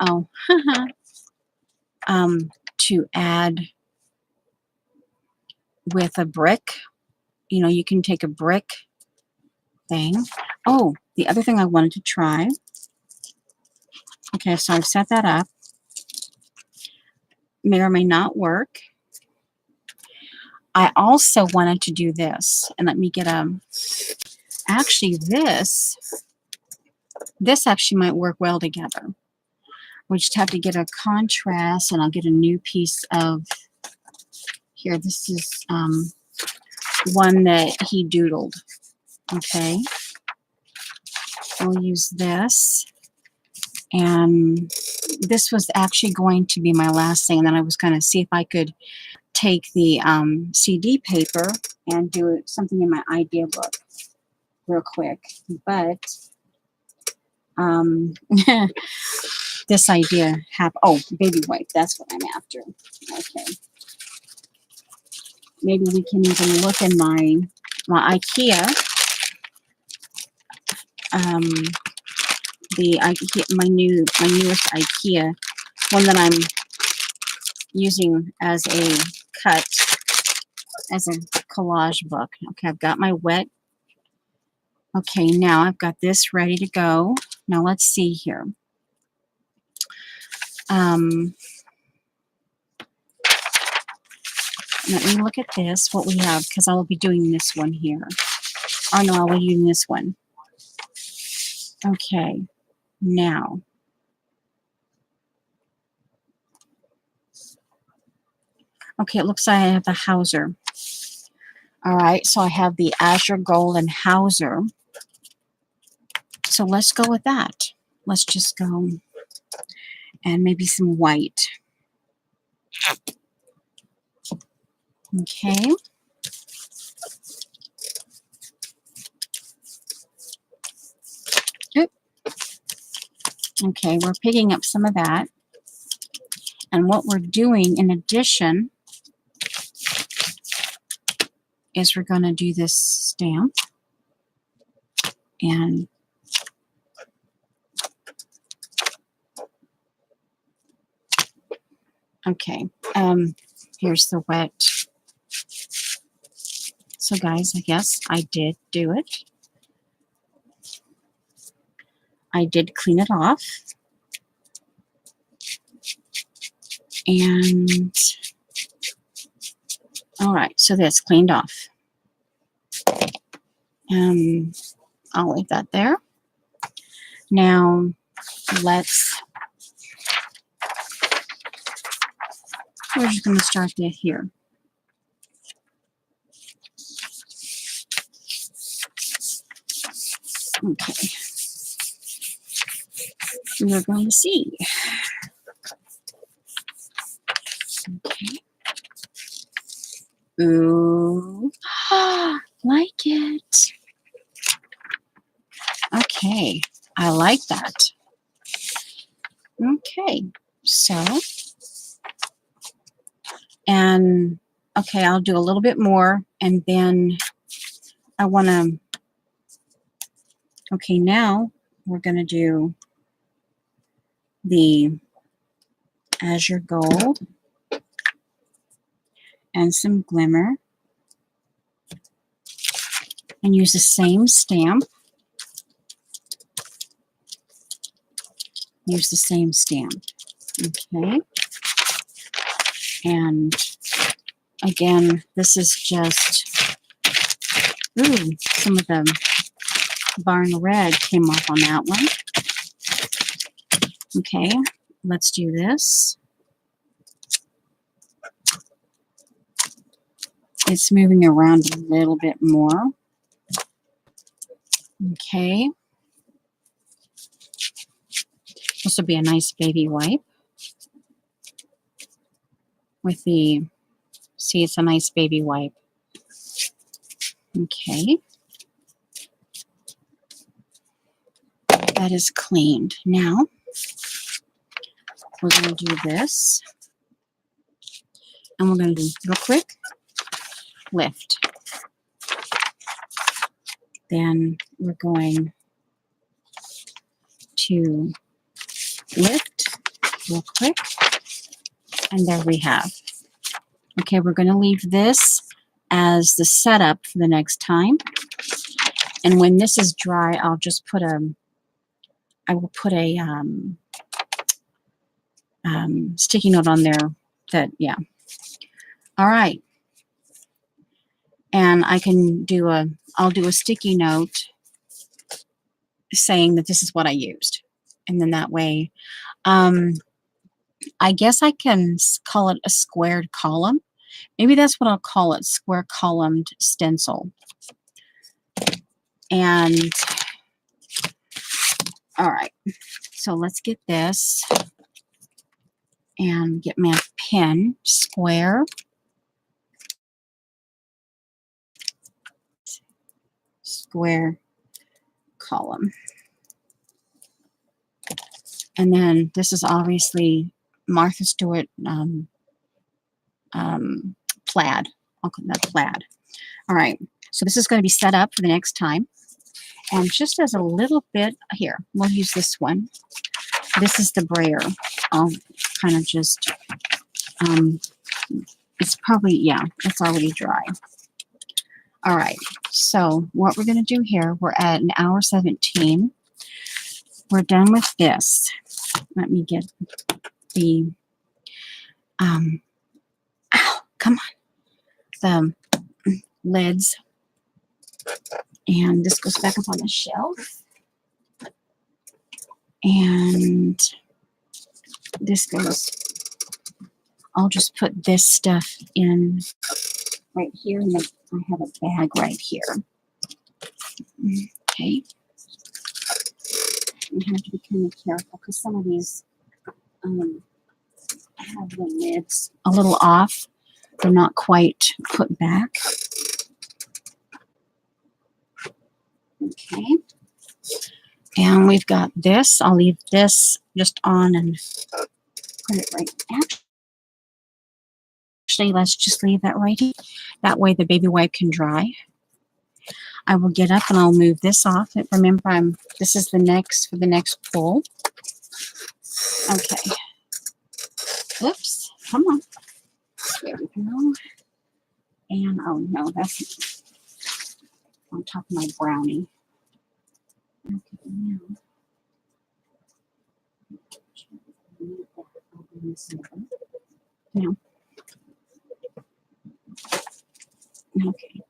Oh, to add with a brick. You know, you can take a brick thing. Oh, the other thing I wanted to try. Okay, so I've set that up. May or may not work. I also wanted to do this, and let me get actually this actually might work well together. We just have to get a contrast, and I'll get a new piece of, here, this is one that he doodled. Okay, we'll use this, and this was actually going to be my last thing, and then I was going to see if I could take the CD paper and do something in my idea book real quick, but this idea oh, baby wipe, that's what I'm after. Okay, maybe we can even look in my IKEA, my newest IKEA, one that I'm using as a cut, as a collage book. Okay, I've got my wet. Okay, now I've got this ready to go. Now let's see here. Let me look at this, what we have, because I will be doing this one here. Oh no, I'll be doing this one. Okay, now. Okay, it looks like I have the Hauser. All right, so I have the Azure Gold and Hauser. So let's go with that. Let's just go, and maybe some white. Okay. Oop. Okay, we're picking up some of that. And what we're doing in addition is we're going to do this stamp. And okay, here's the wet. So guys, I guess I did do it. I did clean it off. And all right, so that's cleaned off. I'll leave that there. Now we're just going to start it here. Okay. We're going to see. Okay. Ooh. Like it. Okay. I like that. Okay. So, and okay, I'll do a little bit more, and then I want to, okay, now we're going to do the Azure Gold. and some glimmer and use the same stamp. Use the same stamp. Okay. And again, this is just, ooh, some of the barn red came off on that one. Okay, let's do this. It's moving around a little bit more. Okay. This will be a nice baby wipe with the, see, it's a nice baby wipe. Okay. That is cleaned. Now, we're going to do this. And we're going to do real quick, lift. Then we're going to lift real quick. And there we have. Okay, we're going to leave this as the setup for the next time. And when this is dry, I'll just put a, I will put a sticky note on there that, yeah. All right. And I can do a, I'll do a sticky note saying that this is what I used. And then that way, I guess I can call it a squared column. Maybe that's what I'll call it, square columned stencil. And, all right, so let's get this and get my pen, square, square column. And then this is obviously Martha Stewart plaid. I'll call that plaid. All right, so this is going to be set up for the next time. And just as a little bit here, we'll use this one. This is the brayer. I'll kind of just, it's probably, yeah, it's already dry. All right, so what we're going to do here, we're at an hour 17. We're done with this. Let me get the, ow, come on, the lids. And this goes back up on the shelf. And this goes, I'll just put this stuff in right here. And I have a bag right here. Okay. You have to be kind of careful because some of these have the lids a little off. They're not quite put back. Okay. And we've got this. I'll leave this just on and put it right. Actually, let's just leave that right here. That way the baby wipe can dry. I will get up and I'll move this off. Remember, this is the next for the next pull. Okay. Oops. Come on. There we go. And oh no, that's on top of my brownie. Okay, now. No. Okay.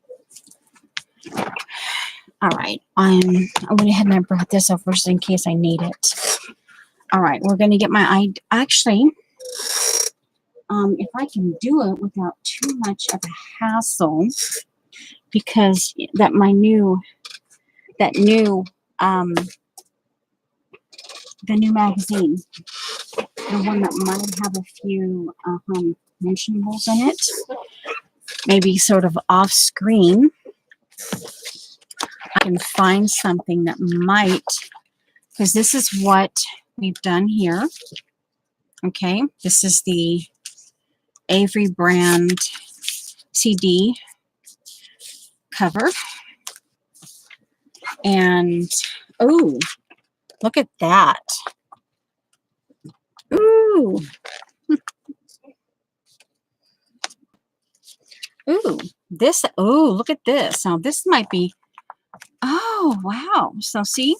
All right. I went ahead and I brought this over just in case I need it. All right. We're going to get my actually, if I can do it without too much of a hassle, because the new magazine, the one that might have a few mentionables in it, maybe sort of off screen, I can find something that might, because this is what we've done here. Okay, this is the Avery brand CD cover. And, oh, look at that. Ooh. Ooh, this, oh, look at this. Now this might be, oh, wow. So see,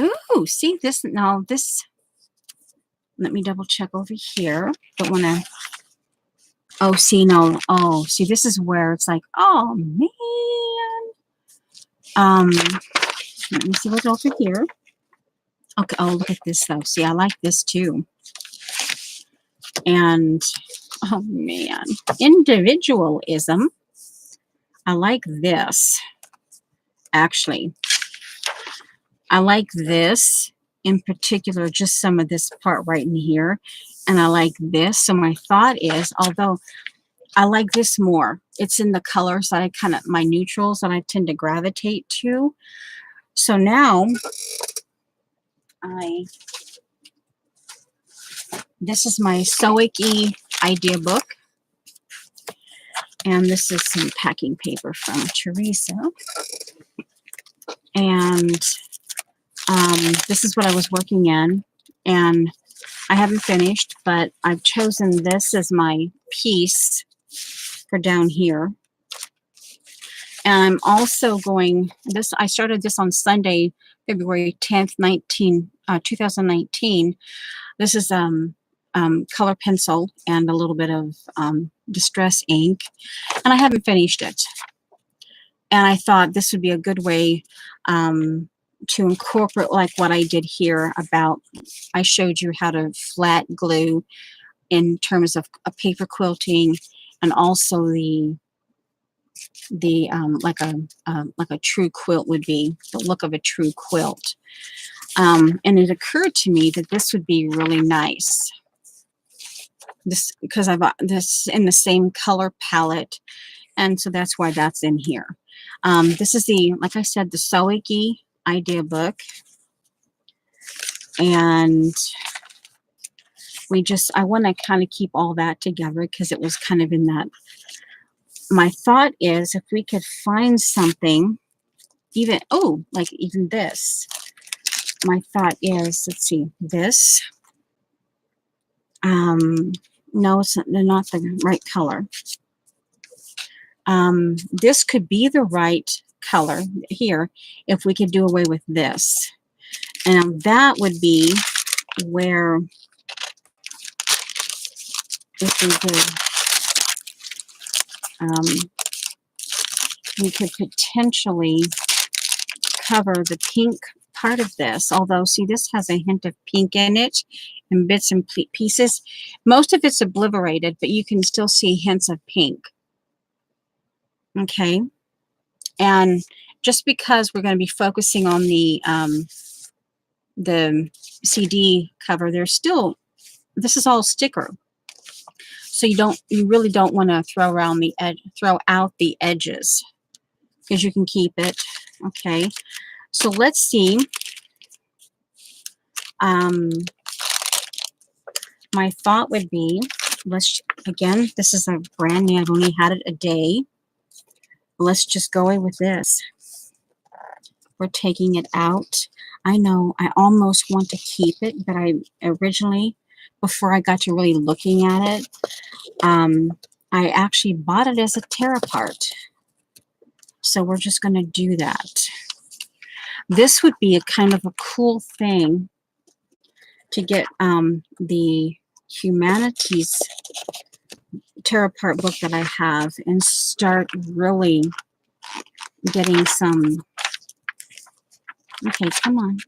ooh, see this, now this, let me double check over here. Don't want to, oh, see, no, oh, see, this is where it's like, oh, man. Let me see what's over here. Okay, oh, look at this, though. See, I like this, too. And, oh, man. Individualism. I like this, actually. I like this in particular, just some of this part right in here. And I like this. So my thought is, although I like this more, it's in the colors that I kind of, my neutrals that I tend to gravitate to. So now this is my Sewicky idea book. And this is some packing paper from Teresa. And this is what I was working in. And I haven't finished, but I've chosen this as my piece for down here. And I'm also going, this, I started this on Sunday, February 10th, 2019. This is color pencil and a little bit of distress ink. And I haven't finished it. And I thought this would be a good way to incorporate like what I did here about, I showed you how to flat glue in terms of a paper quilting, and also the like a true quilt would be, the look of a true quilt. And it occurred to me that this would be really nice. This, because I bought this in the same color palette, and so that's why that's in here. This is the, like I said, the Sewicky idea book. And I want to kind of keep all that together because it was kind of in that. My thought is if we could find something, even, oh, like even this. My thought is, let's see, this. No, they're not the right color. This could be the right color here if we could do away with this. And that would be where, if we could potentially cover the pink part of this. Although, see, this has a hint of pink in it in bits and pieces. Most of it's obliterated, but you can still see hints of pink. Okay. And just because we're going to be focusing on the CD cover, there's still, this is all sticker. So you really don't want to throw out the edges, because you can keep it. Okay. So let's see. My thought would be, again, this is a brand new, I've only had it a day. Let's just go away with this. We're taking it out. I know I almost want to keep it, but I originally, before I got to really looking at it, I actually bought it as a tear apart. So we're just going to do that. This would be a kind of a cool thing to get the humanities tear apart book that I have and start really getting some. Okay, come on.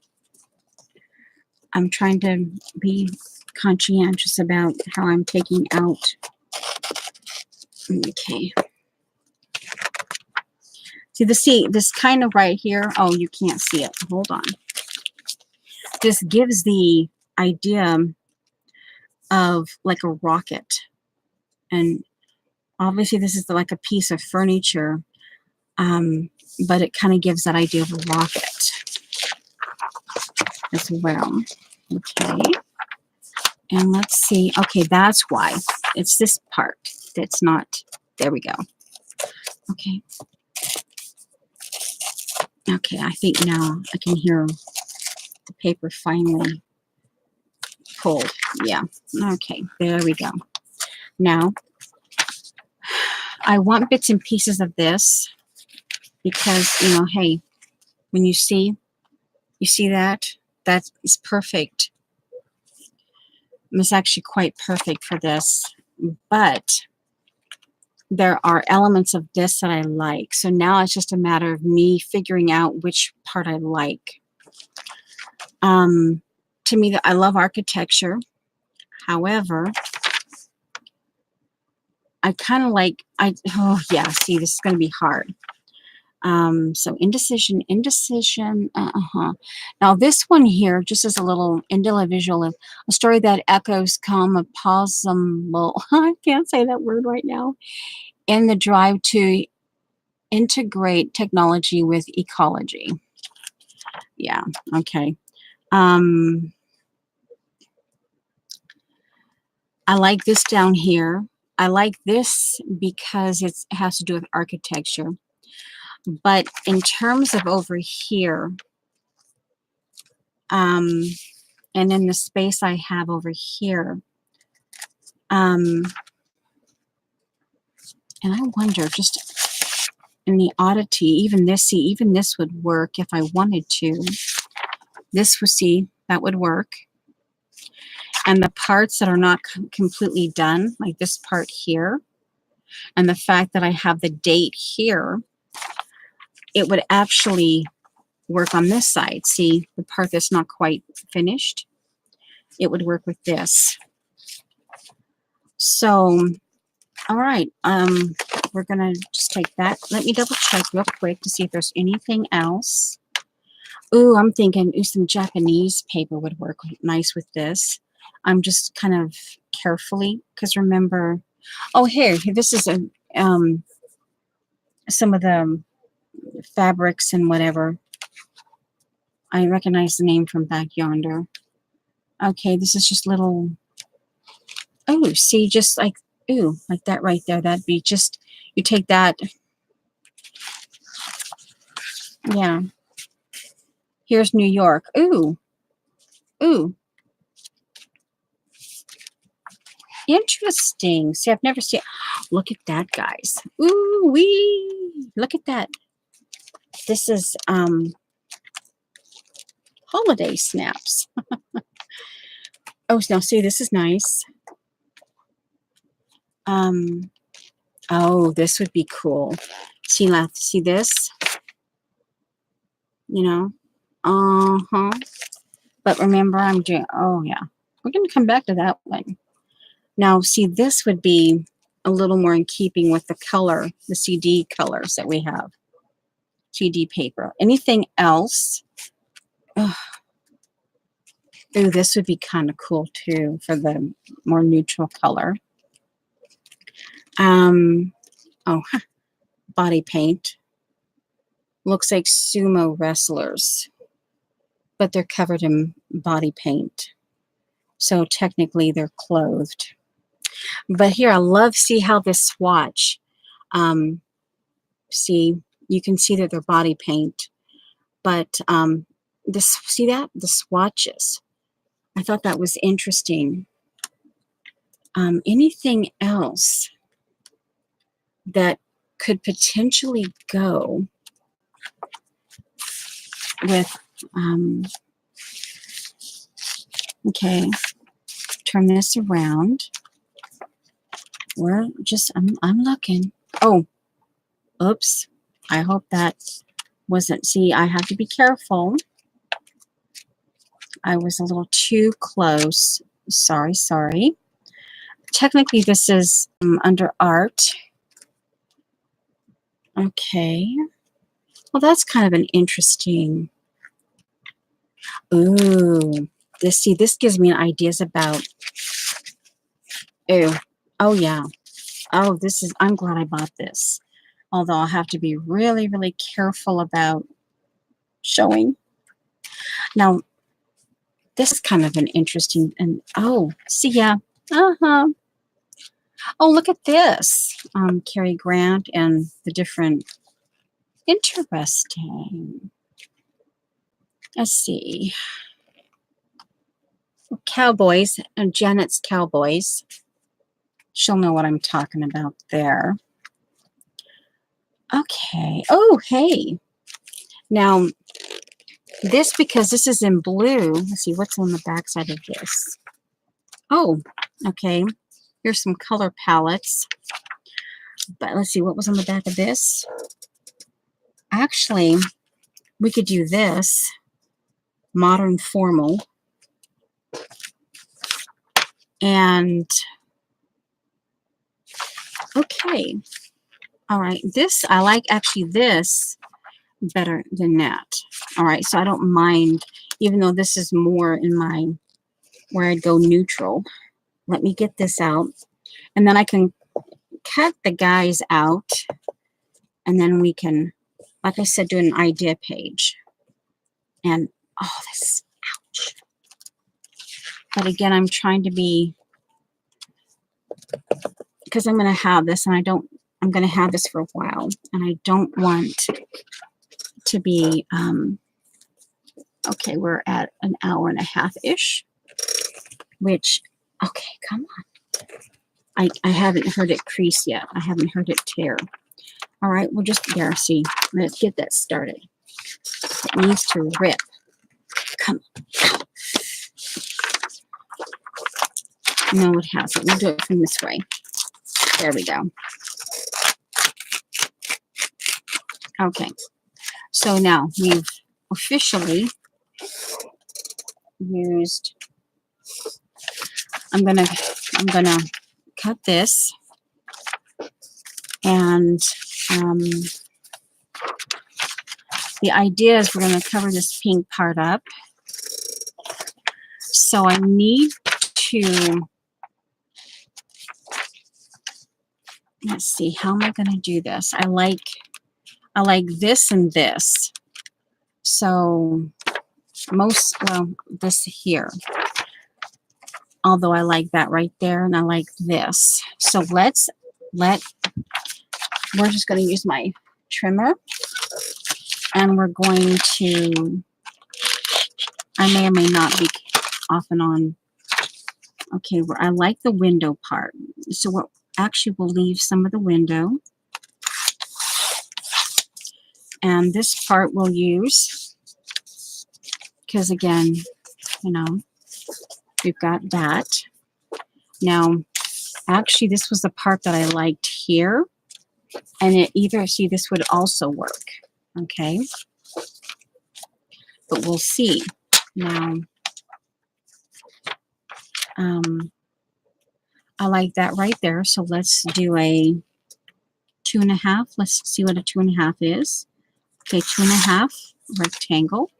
I'm trying to be conscientious about how I'm taking out. Okay. See this kind of right here. Oh, you can't see it. Hold on. This gives the idea of like a rocket. And obviously this is like a piece of furniture, but it kind of gives that idea of a rocket as well. Okay. And let's see. Okay, that's why. It's this part that's not. There we go. Okay. Okay, I think now I can hear the paper finally pulled. Yeah. Okay, there we go. Now, I want bits and pieces of this because, you know, hey, when you see that? That is perfect. It's actually quite perfect for this. But there are elements of this that I like. So now it's just a matter of me figuring out which part I like. To me, I love architecture. However, I kind of like, oh yeah, see, this is going to be hard. So indecision. Now this one here, just as a little individual, a story that echoes come a possible, I can't say that word right now, in the drive to integrate technology with ecology. Yeah, okay. I like this down here. I like this because it has to do with architecture. But in terms of over here, and in the space I have over here, and I wonder, just in the oddity, even this would work if I wanted to. This would, see, that would work. And the parts that are not completely done, like this part here, and the fact that I have the date here, it would actually work on this side. See, the part that's not quite finished, it would work with this. So, all right, we're gonna just take that. Let me double check real quick to see if there's anything else. Ooh, I'm thinking, ooh, some Japanese paper would work nice with this. I'm just kind of carefully, because remember, oh, here, this is a some of the fabrics and whatever. I recognize the name from back yonder. Okay, this is just little, oh, see, just like, ooh, like that right there. That'd be just, you take that, yeah. Here's New York. Ooh, ooh. Interesting. See, I've never seen, look at that, guys. Ooh, wee. Look at that. This is holiday snaps. Oh, no, see, this is nice. Oh, this would be cool. See this? You know? Uh-huh. But remember, I'm doing, oh, yeah. We're going to come back to that one. Now, see, this would be a little more in keeping with the color, the CD colors that we have. CD paper. Anything else? Ugh. Ooh, this would be kind of cool, too, for the more neutral color. Oh, body paint. Looks like sumo wrestlers, but they're covered in body paint. So technically they're clothed. But here, I love, see how this swatch, see, you can see that they're body paint, but this, see that? The swatches. I thought that was interesting. Anything else that could potentially go with, okay, turn this around. We're just, I'm looking. Oh, oops. I hope that wasn't, see, I have to be careful. I was a little too close. Sorry. Technically, this is under art. Okay. Well, that's kind of an interesting. Ooh, this, see, this gives me ideas about. Ooh, oh yeah. Oh, this is, I'm glad I bought this. Although I'll have to be really, really careful about showing. Now, this is kind of an interesting, and oh, see, yeah. Uh-huh. Oh, look at this. Cary Grant and the different, interesting. Let's see. Cowboys, and Janet's Cowboys. She'll know what I'm talking about there. Okay. Oh, hey. Now, this, because this is in blue, let's see what's on the back side of this. Oh, okay. Here's some color palettes. But let's see what was on the back of this. Actually, we could do this. Modern formal. And, okay. All right. This, I like actually this better than that. All right. So I don't mind, even though this is more in my, where I'd go neutral. Let me get this out. And then I can cut the guys out. And then we can, like I said, do an idea page. And, oh, this, ouch. But again, I'm trying to be, because I'm going to have this, and I'm going to have this for a while. And I don't want to be, okay, we're at an hour and a half-ish, which, okay, come on. I haven't heard it crease yet. I haven't heard it tear. All right, we'll just, there, see, let's get that started. It needs to rip. Come on. No, it hasn't. We'll do it from this way. There we go. Okay, so now we've officially used, I'm gonna cut this, and the idea is we're gonna cover this pink part up. So I need to, let's see, how am I gonna do this? I like this and this. So well, this here. Although I like that right there, and I like this. So we're just going to use my trimmer, and we're going to, I may or may not be off and on. Okay, I like the window part. So we'll leave some of the window. And this part we'll use, because again, you know, we've got that. Now, actually, this was the part that I liked here. And see, this would also work. Okay. But we'll see. Now, I like that right there. So let's do a 2.5. Let's see what a 2.5 is. Okay, 2.5 rectangle.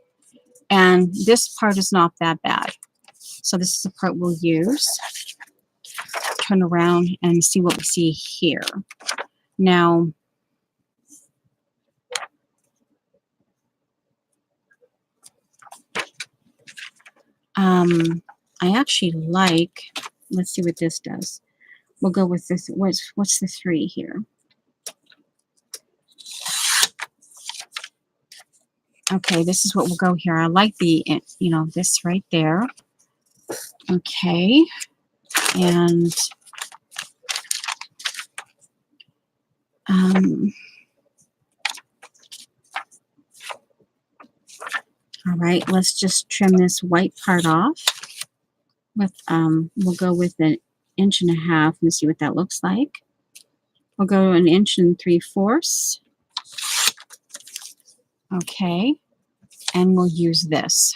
And this part is not that bad. So this is the part we'll use. Turn around and see what we see here. Now, I actually like, let's see what this does. We'll go with this. What's the 3 here? Okay, this is what we'll go here. I like the, you know, this right there. Okay, and all right, let's just trim this white part off. With we'll go with 1.5 inches and see what that looks like. We'll go 1 3/4 inches. Okay, and we'll use this.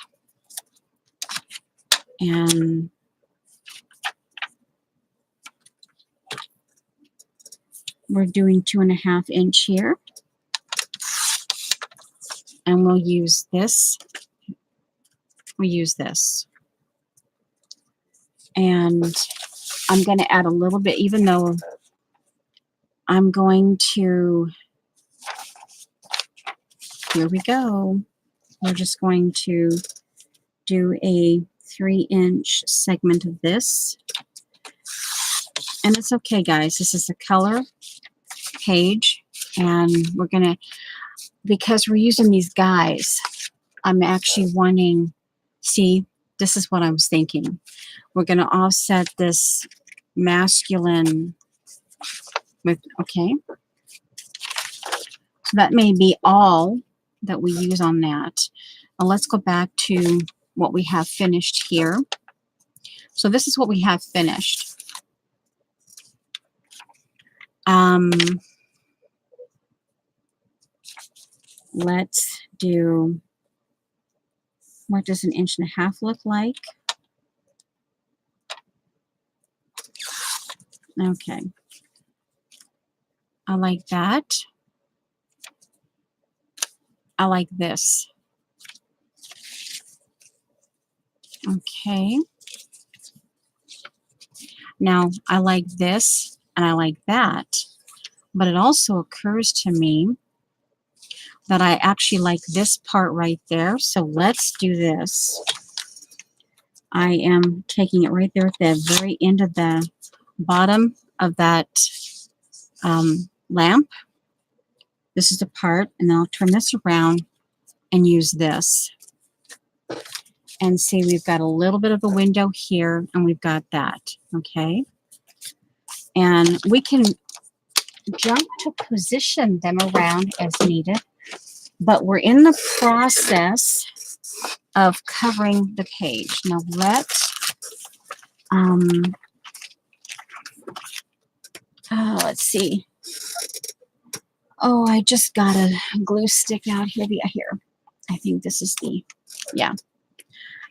And we're doing 2.5 inch here. And we'll use this. We'll use this. And I'm going to add a little bit, even though I'm going to, here we go. We're just going to do a 3-inch segment of this. And it's okay, guys. This is a color page. And we're going to, because we're using these guys, I'm actually wanting, see, this is what I was thinking. We're going to offset this masculine with, okay. That may be all that we use on that. Now let's go back to what we have finished here. So this is what we have finished. Let's do, what does 1.5 inches look like? Okay. I like that. I like this. Okay. Now, I like this and I like that, but it also occurs to me that I actually like this part right there. So let's do this. I am taking it right there at the very end of the bottom of that lamp. This is the part, and then I'll turn this around and use this. And see, we've got a little bit of a window here, and we've got that, okay? And we can jump to position them around as needed, but we're in the process of covering the page. Now let's see. Oh, I just got a glue stick out here. Here. I think this is the, yeah.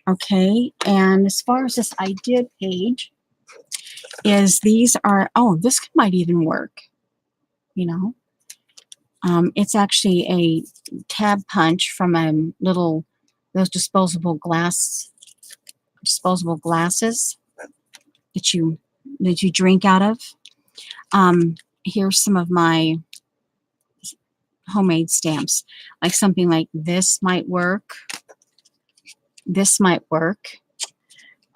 Okay, and as far as this idea page is, these are, oh, this might even work, you know. It's actually a tab punch from a little, those disposable glasses that you drink out of. Here's some of my homemade stamps. Like something like this might work. This might work.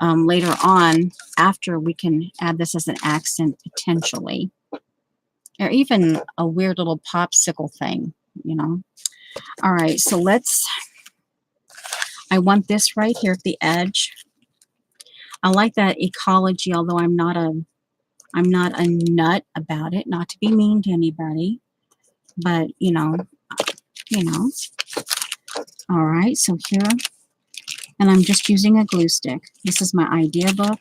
Later on, after, we can add this as an accent potentially. Or even a weird little popsicle thing, you know. All right, so I want this right here at the edge. I like that ecology, although I'm not a nut about it, not to be mean to anybody, but you know. All right, so here, and I'm just using a glue stick. This is my idea book,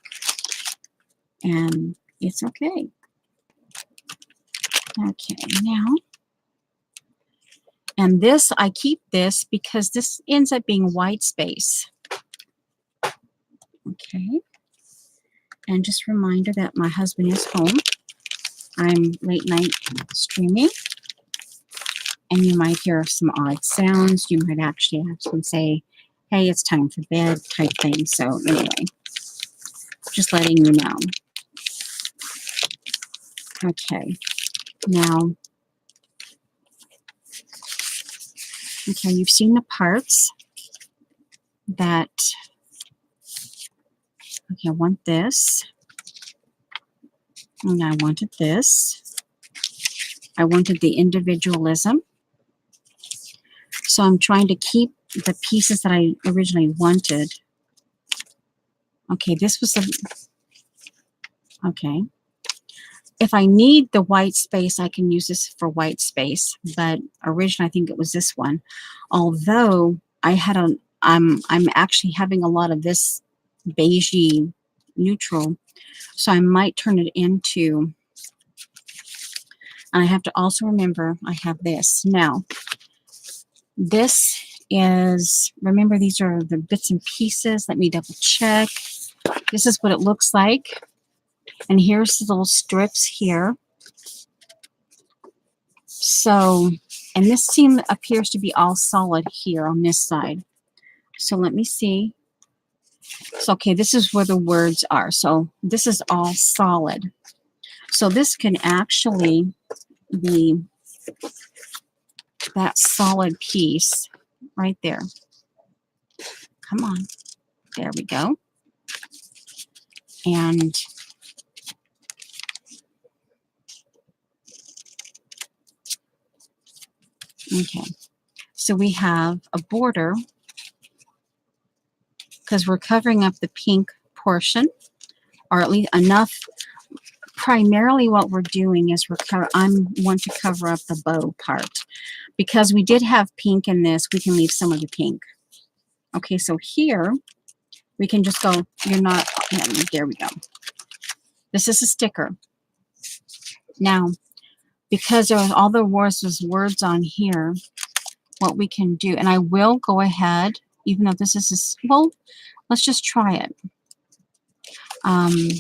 and it's okay. Okay, now, and this, I keep this because this ends up being white space. Okay, and just a reminder that my husband is home. I'm late night streaming, and you might hear some odd sounds. You might actually have someone say, hey, it's time for bed type thing. So anyway, just letting you know. Okay, now, okay, you've seen the parts that, okay, I want this, and I wanted this. I wanted the individualism. So I'm trying to keep the pieces that I originally wanted. Okay, this was okay. If I need the white space, I can use this for white space, but originally I think it was this one. Although I had I'm actually having a lot of this beigey neutral, so I might turn it into, and I have to also remember I have this. Now, this is, remember, these are the bits and pieces. Let me double check. This is what it looks like. And here's the little strips here. So, and this seam appears to be all solid here on this side. So let me see. So, okay, this is where the words are. So this is all solid. So this can actually be that solid piece right there. Come on. There we go. And okay, so we have a border because we're covering up the pink portion, or at least enough primarily what we're doing is I want to cover up the bow part. Because we did have pink in this, we can leave some of the pink. Okay, so here we can just go, you're not, yeah, there we go. This is a sticker. Now, because there was all there was words on here, what we can do, and I will go ahead, even though this is, well, let's just try it. Come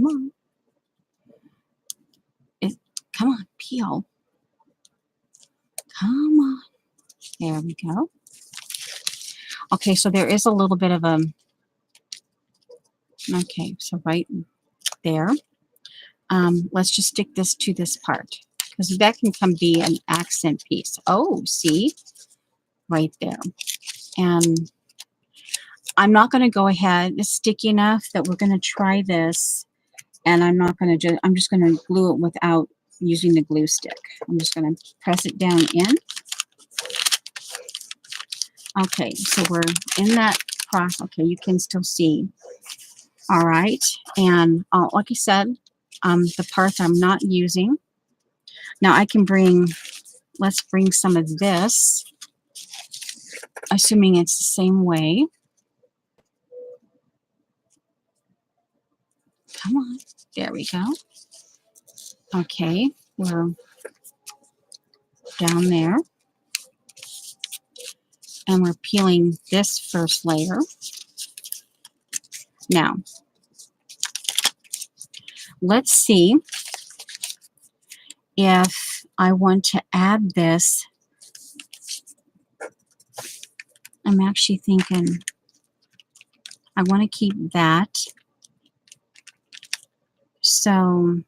on. Come on, peel. Come on. There we go. Okay, so there is a little bit of a, okay, so right there. Let's just stick this to this part, because that can be an accent piece. Oh, see? Right there. And I'm not going to go ahead. It's sticky enough that we're going to try this, and I'm just going to glue it without using the glue stick. I'm just going to press it down in. Okay, so we're in that process. Okay, you can still see. All right, and like I said, the parts I'm not using. Now I can let's bring some of this, assuming it's the same way. Come on, there we go. Okay, we're down there. And we're peeling this first layer. Now, let's see if I want to add this. I'm actually thinking I want to keep that. So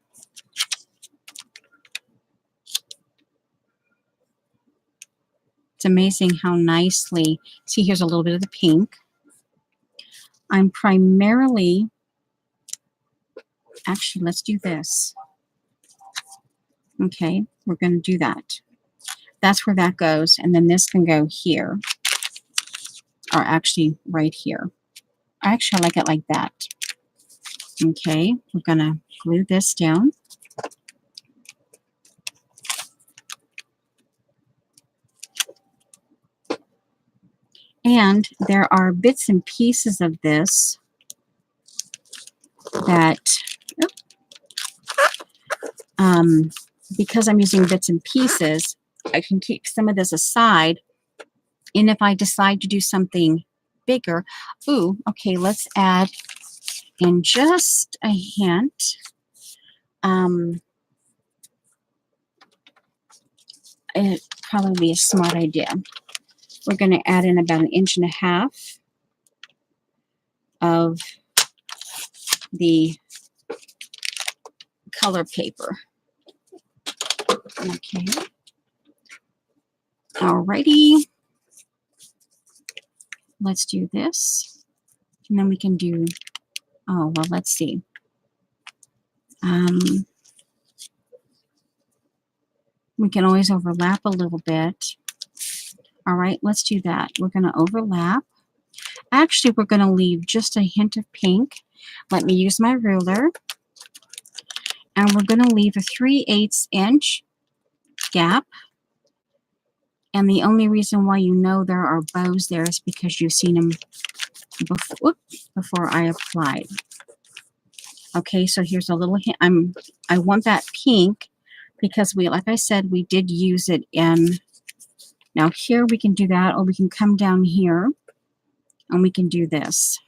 it's amazing how nicely, see, here's a little bit of the pink. I'm primarily, actually, let's do this. Okay, we're going to do that. That's where that goes. And then this can go here, or actually right here. Actually, I like it like that. Okay, we're going to glue this down. And there are bits and pieces of this that, because I'm using bits and pieces, I can keep some of this aside. And if I decide to do something bigger, ooh, okay, let's add in just a hint. It'd probably be a smart idea. We're going to add in about 1.5 inches of the color paper. Okay. Alrighty. Let's do this. And then we can do, oh, well, let's see. We can always overlap a little bit. All right, let's do that. We're going to overlap. Actually, we're going to leave just a hint of pink. Let me use my ruler. And we're going to leave a 3/8 inch gap. And the only reason why you know there are bows there is because you've seen them before I applied. Okay, so here's a little hint. I want that pink because like I said, we did use it in. Now here we can do that, or we can come down here and we can do this.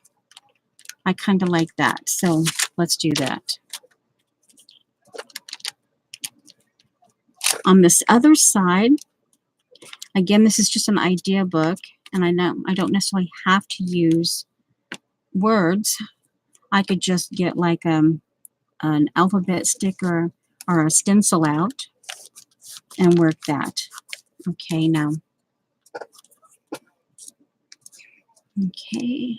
I kind of like that, so let's do that. On this other side, again, this is just an idea book, and I know I don't necessarily have to use words. I could just get like an alphabet sticker or a stencil out and work that. Okay, now. Okay.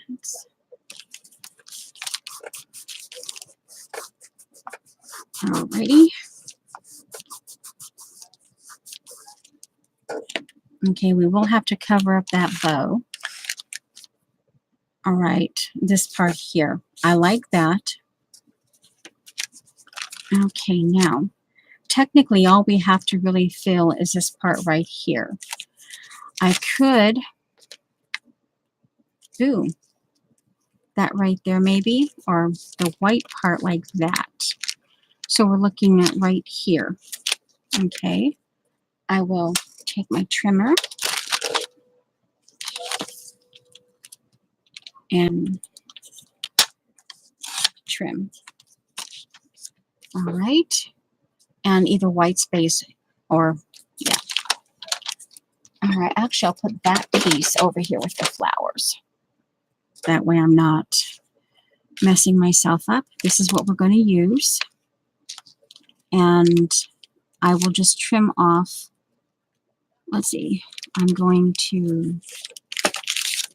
Alrighty. Okay, we will have to cover up that bow. All right, this part here. I like that. Okay, now, technically all we have to really fill is this part right here. I could do that right there maybe, or the white part like that. So we're looking at right here. Okay, I will take my trimmer and trim. All right, and either white space or, yeah. All right, actually I'll put that piece over here with the flowers. That way I'm not messing myself up. This is what we're going to use. And I will just trim off. Let's see, I'm going to,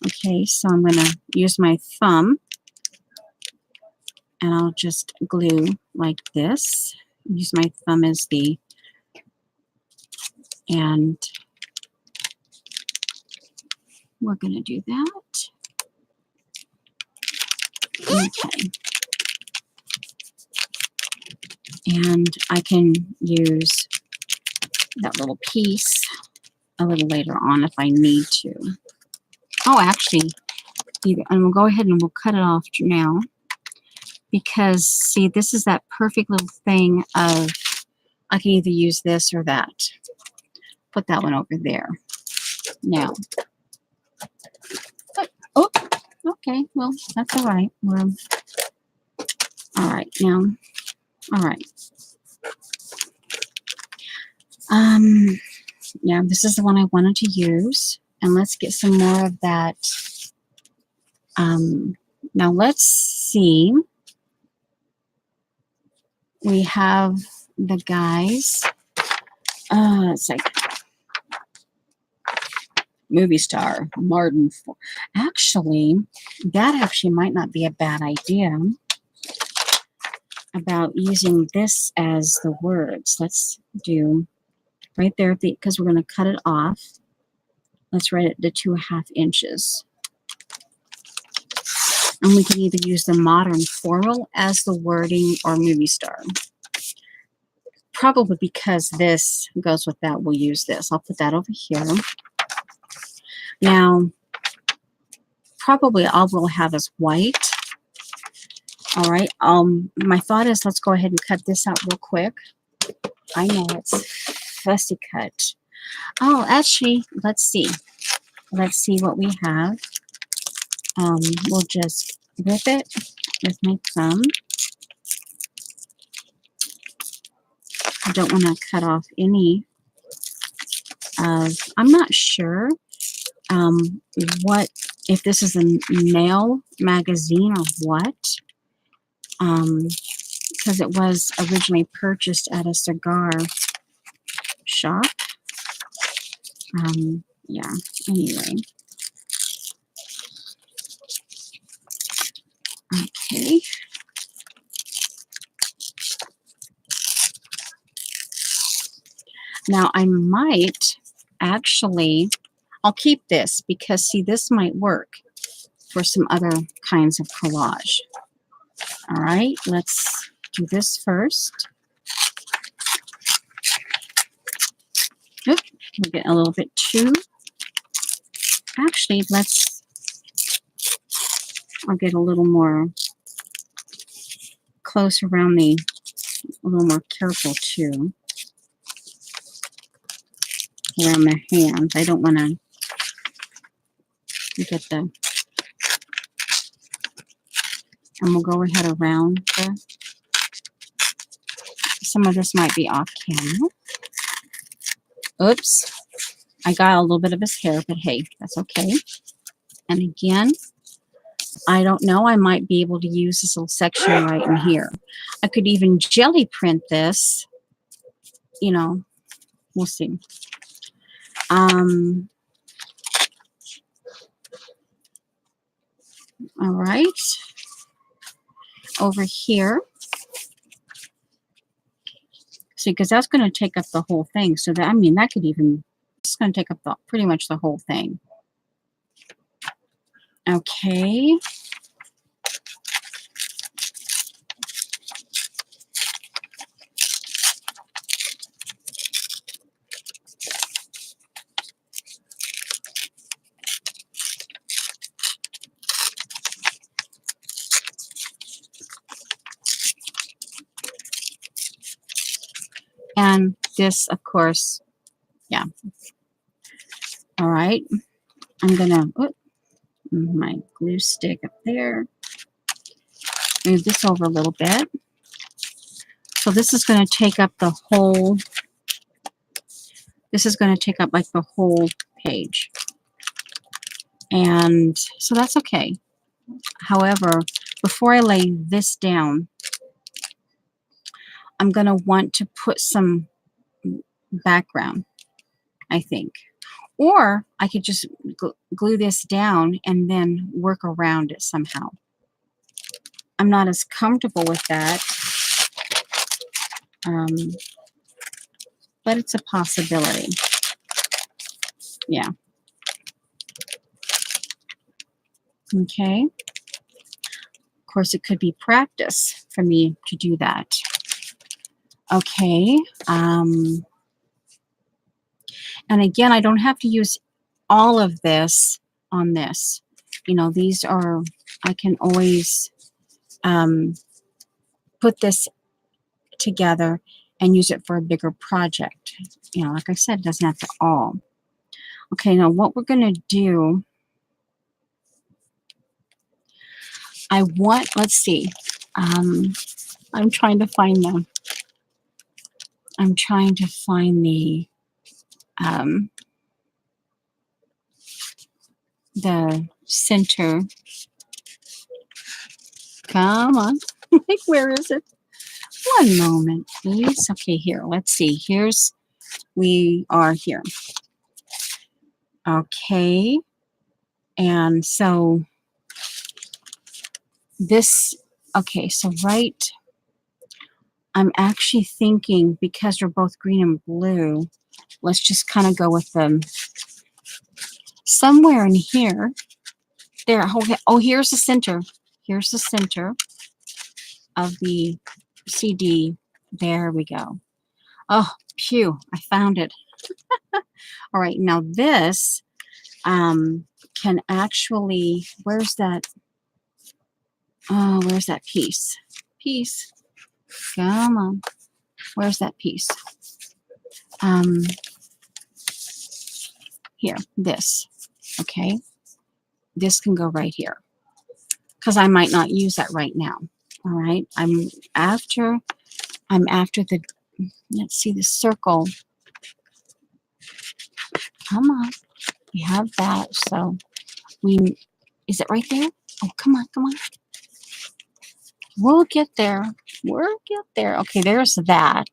okay, so I'm going to use my thumb and I'll just glue like this. Use my thumb as the, and we're going to do that. Okay. And I can use that little piece a little later on if I need to. Oh, actually, and we'll go ahead and we'll cut it off now. Because, see, this is that perfect little thing of, I can either use this or that. Put that one over there. Now, oh, okay, well, that's all right. We're, all right, now, all right. Yeah, this is the one I wanted to use. And let's get some more of that. Now, let's see. We have the guys. It's like movie star Martin. Actually, that actually might not be a bad idea about using this as the words. Let's do right there, because we're going to cut it off. Let's write it to 2.5 inches. And we can either use the modern formal as the wording or movie star. Probably because this goes with that, we'll use this. I'll put that over here. Now, probably all we'll have is white. All right. My thought is let's go ahead and cut this out real quick. I know it's fussy cut. Oh, actually, let's see. Let's see what we have. We'll just rip it with my thumb. I don't want to cut off any of, I'm not sure what, if this is a nail magazine or what, because it was originally purchased at a cigar shop. Yeah, anyway. Okay. Now I might actually, I'll keep this because see, this might work for some other kinds of collage. All right, let's do this first. Oop, we're getting a little bit too. Actually, I'll get a little more close around a little more careful too. Around the hands. I don't want to get the, and we'll go ahead around the, some of this might be off camera. Oops. I got a little bit of his hair, but hey, that's okay. And again, I don't know, I might be able to use this little section right in here. I could even jelly print this, you know, we'll see. All right, over here. See, because that's going to take up the whole thing. So that, I mean, that could even, it's going to take up the, pretty much the whole thing. Okay. And this, of course, yeah. All right. I'm going to, my glue stick up there. Move this over a little bit. So this is going to take up the whole, this is going to take up like the whole page. And so that's okay. However, before I lay this down, I'm going to want to put some background, I think. Or I could just glue this down and then work around it somehow. I'm not as comfortable with that, but it's a possibility. Yeah. Okay. Of course, it could be practice for me to do that. Okay. And again, I don't have to use all of this on this. You know, these are, I can always put this together and use it for a bigger project. You know, like I said, it doesn't have to all. Okay, now what we're going to do, I want, let's see, I'm trying to find the, the center. Come on. Where is it? One moment, please. Okay, here. Let's see. We are here. Okay. And so this, okay, so I'm actually thinking because we're both green and blue, let's just kind of go with them somewhere in here. There. Okay. Oh, here's the center. Here's the center of the CD. There we go. Oh, phew, I found it. All right, now this can actually, where's that? Oh, where's that piece? Piece. Come on. Where's that piece? Here, this. Okay. This can go right here because I might not use that right now. All right. I'm after the, let's see, the circle. Come on. We have that. So is it right there? Oh, come on, come on. We'll get there. We'll get there. Okay, there's that.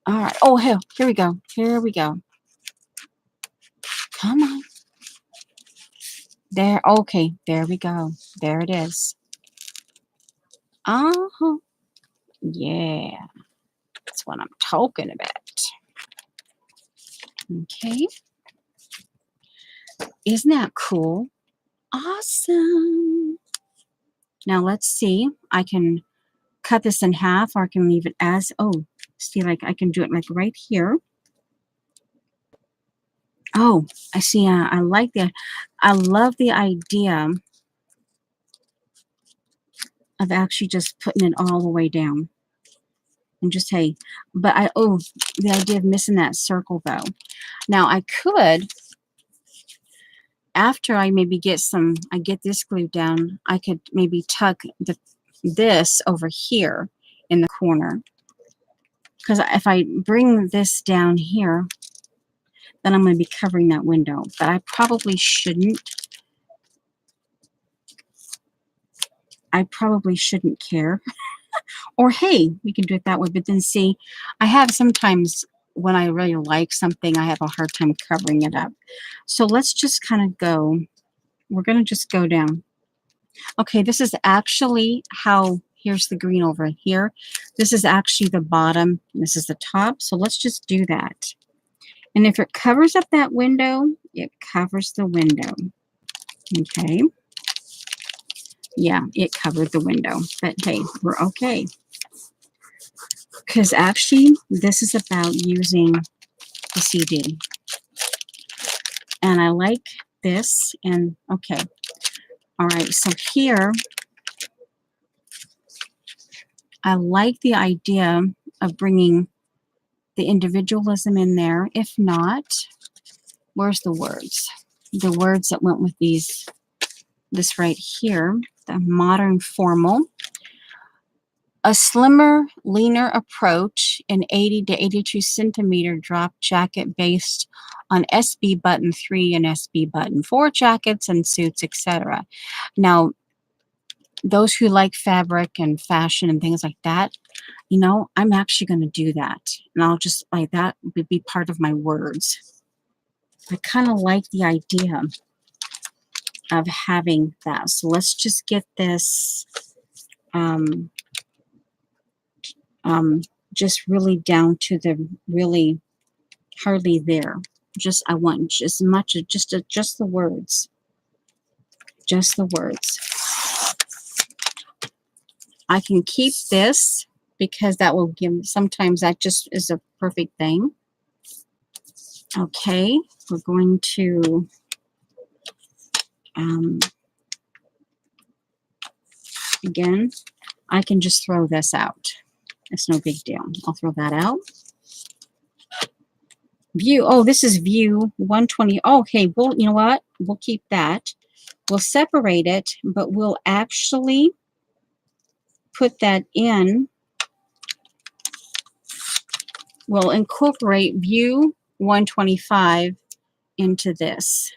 All right. Oh, here we go. Here we go. Come on. There. Okay, there we go. There it is. Uh-huh. Yeah. That's what I'm talking about. Okay. Isn't that cool? Awesome. Now let's see. I can cut this in half or I can leave it as, oh, see, like I can do it like right here. Oh, I see. I love the idea of actually just putting it all the way down. And just, hey, but the idea of missing that circle though. Now I could, after I maybe get this glued down, I could maybe tuck this over here in the corner. Because if I bring this down here, then I'm going to be covering that window. But I probably shouldn't. I probably shouldn't care. Or, hey, we can do it that way. But then see, I have sometimes when I really like something, I have a hard time covering it up. So let's just kind of go. We're going to just go down. Okay, this is actually how, here's the green over here. This is actually the bottom. This is the top. So let's just do that. And if it covers up that window, it covers the window. Okay. Yeah, it covered the window. But hey, we're okay. Because actually, this is about using the CD. And I like this. And okay. All right, so here, I like the idea of bringing the individualism in there. If not, where's the words? The words that went with this right here, the modern formal. A slimmer, leaner approach, an 80 to 82 centimeter drop jacket based on SB button 3 and SB button 4 jackets and suits, etc. Now, those who like fabric and fashion and things like that, you know, I'm actually going to do that. And I'll just, like, that would be part of my words. I kind of like the idea of having that. So let's just get this just really down to the really hardly there. Just, I want just much, just the words. Just the words. I can keep this because that will give, sometimes that just is a perfect thing. Okay, we're going to again, I can just throw this out. It's no big deal. I'll throw that out. View, oh, this is view 120. Oh, okay, well, you know what? We'll keep that. We'll separate it, but we'll actually put that in. We'll incorporate view 125 into this.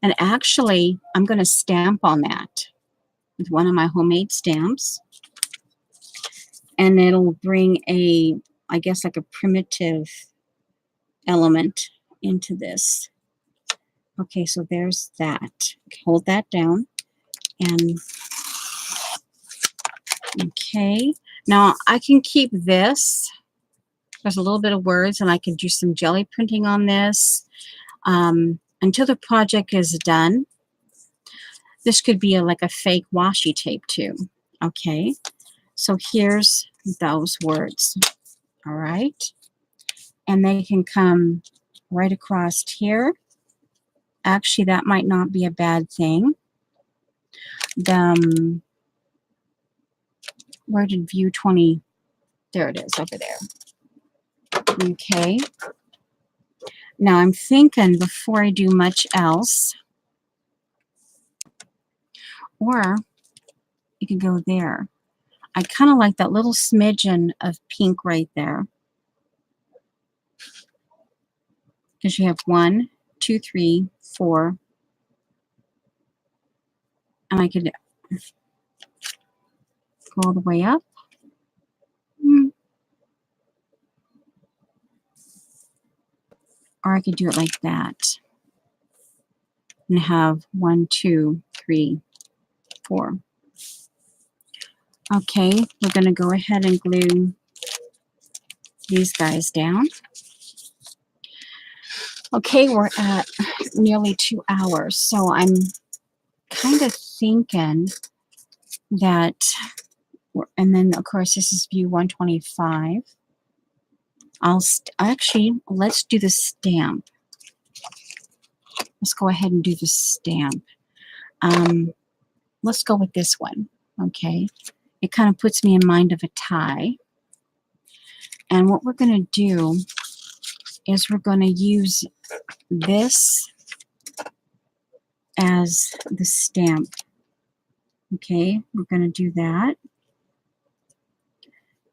And actually, I'm going to stamp on that with one of my homemade stamps. And it'll bring a, I guess, like a primitive element into this. Okay, so there's that. Okay, hold that down. And okay, now I can keep this. There's a little bit of words, and I can do some jelly printing on this until the project is done. This could be like a fake washi tape too. Okay, so here's those words. All right, and they can come right across here. Actually, that might not be a bad thing. Where did view 20? There it is, over there. Okay. Now I'm thinking before I do much else, or you can go there. I kind of like that little smidgen of pink right there. Because you have 1, 2, 3, 4. And I could go all the way up. Or I could do it like that. And have 1, 2, 3, 4. Okay, we're going to go ahead and glue these guys down. Okay, we're at nearly 2 hours. So I'm kind of thinking that, and then of course this is view 125. Actually, let's do the stamp. Let's go ahead and do the stamp. Let's go with this one. Okay, it kind of puts me in mind of a tie. And what we're going to do is we're going to use this as the stamp. Okay, we're going to do that.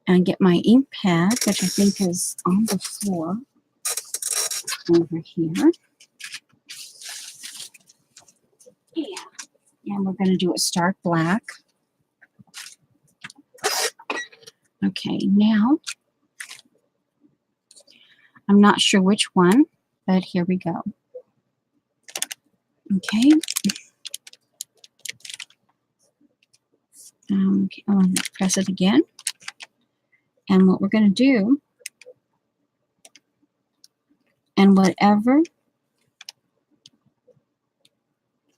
And get my ink pad, which I think is on the floor over here. Yeah. And we're going to do a stark black. Okay, now I'm not sure which one, but here we go. Okay. Okay, I'll press it again. And what we're going to do, and whatever,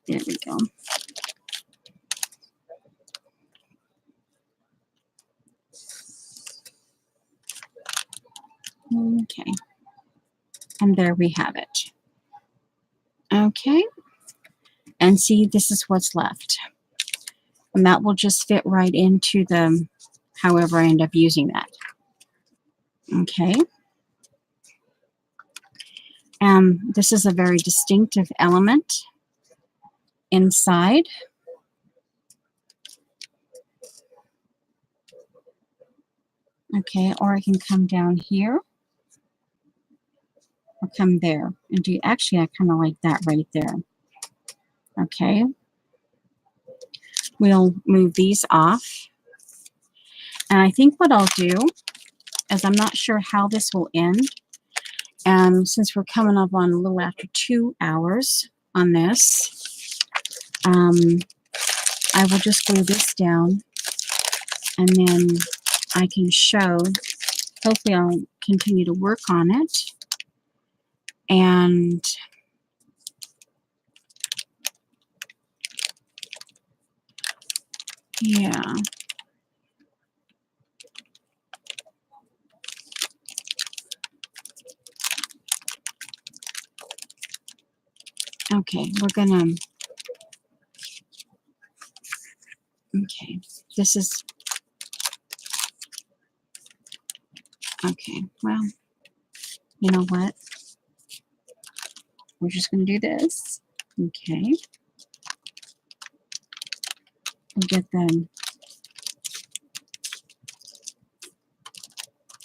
there we go. Okay. And there we have it. Okay. And see, this is what's left. And that will just fit right into the, however I end up using that. Okay. This is a very distinctive element inside. Okay, or I can come down here or come there and do, actually I kind of like that right there. Okay, we'll move these off. And I think what I'll do is, I'm not sure how this will end. And since we're coming up on a little after 2 hours on this, I will just glue this down, and then I can show, hopefully I'll continue to work on it. And yeah. Okay, we're gonna, okay, this is, okay, well, you know what? We're just gonna do this. Okay. We'll get them.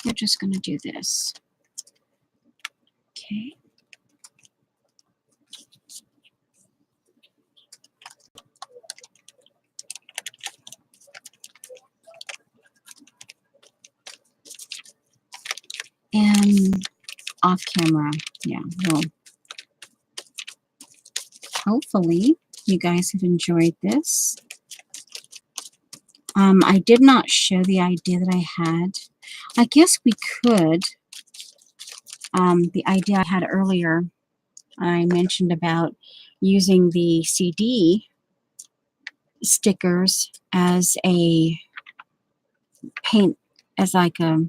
We're just gonna do this. Okay. And off camera, yeah, well, hopefully you guys have enjoyed this. I did not show the idea that I had. I guess we could. The idea I had earlier, I mentioned about using the CD stickers as a paint, as like a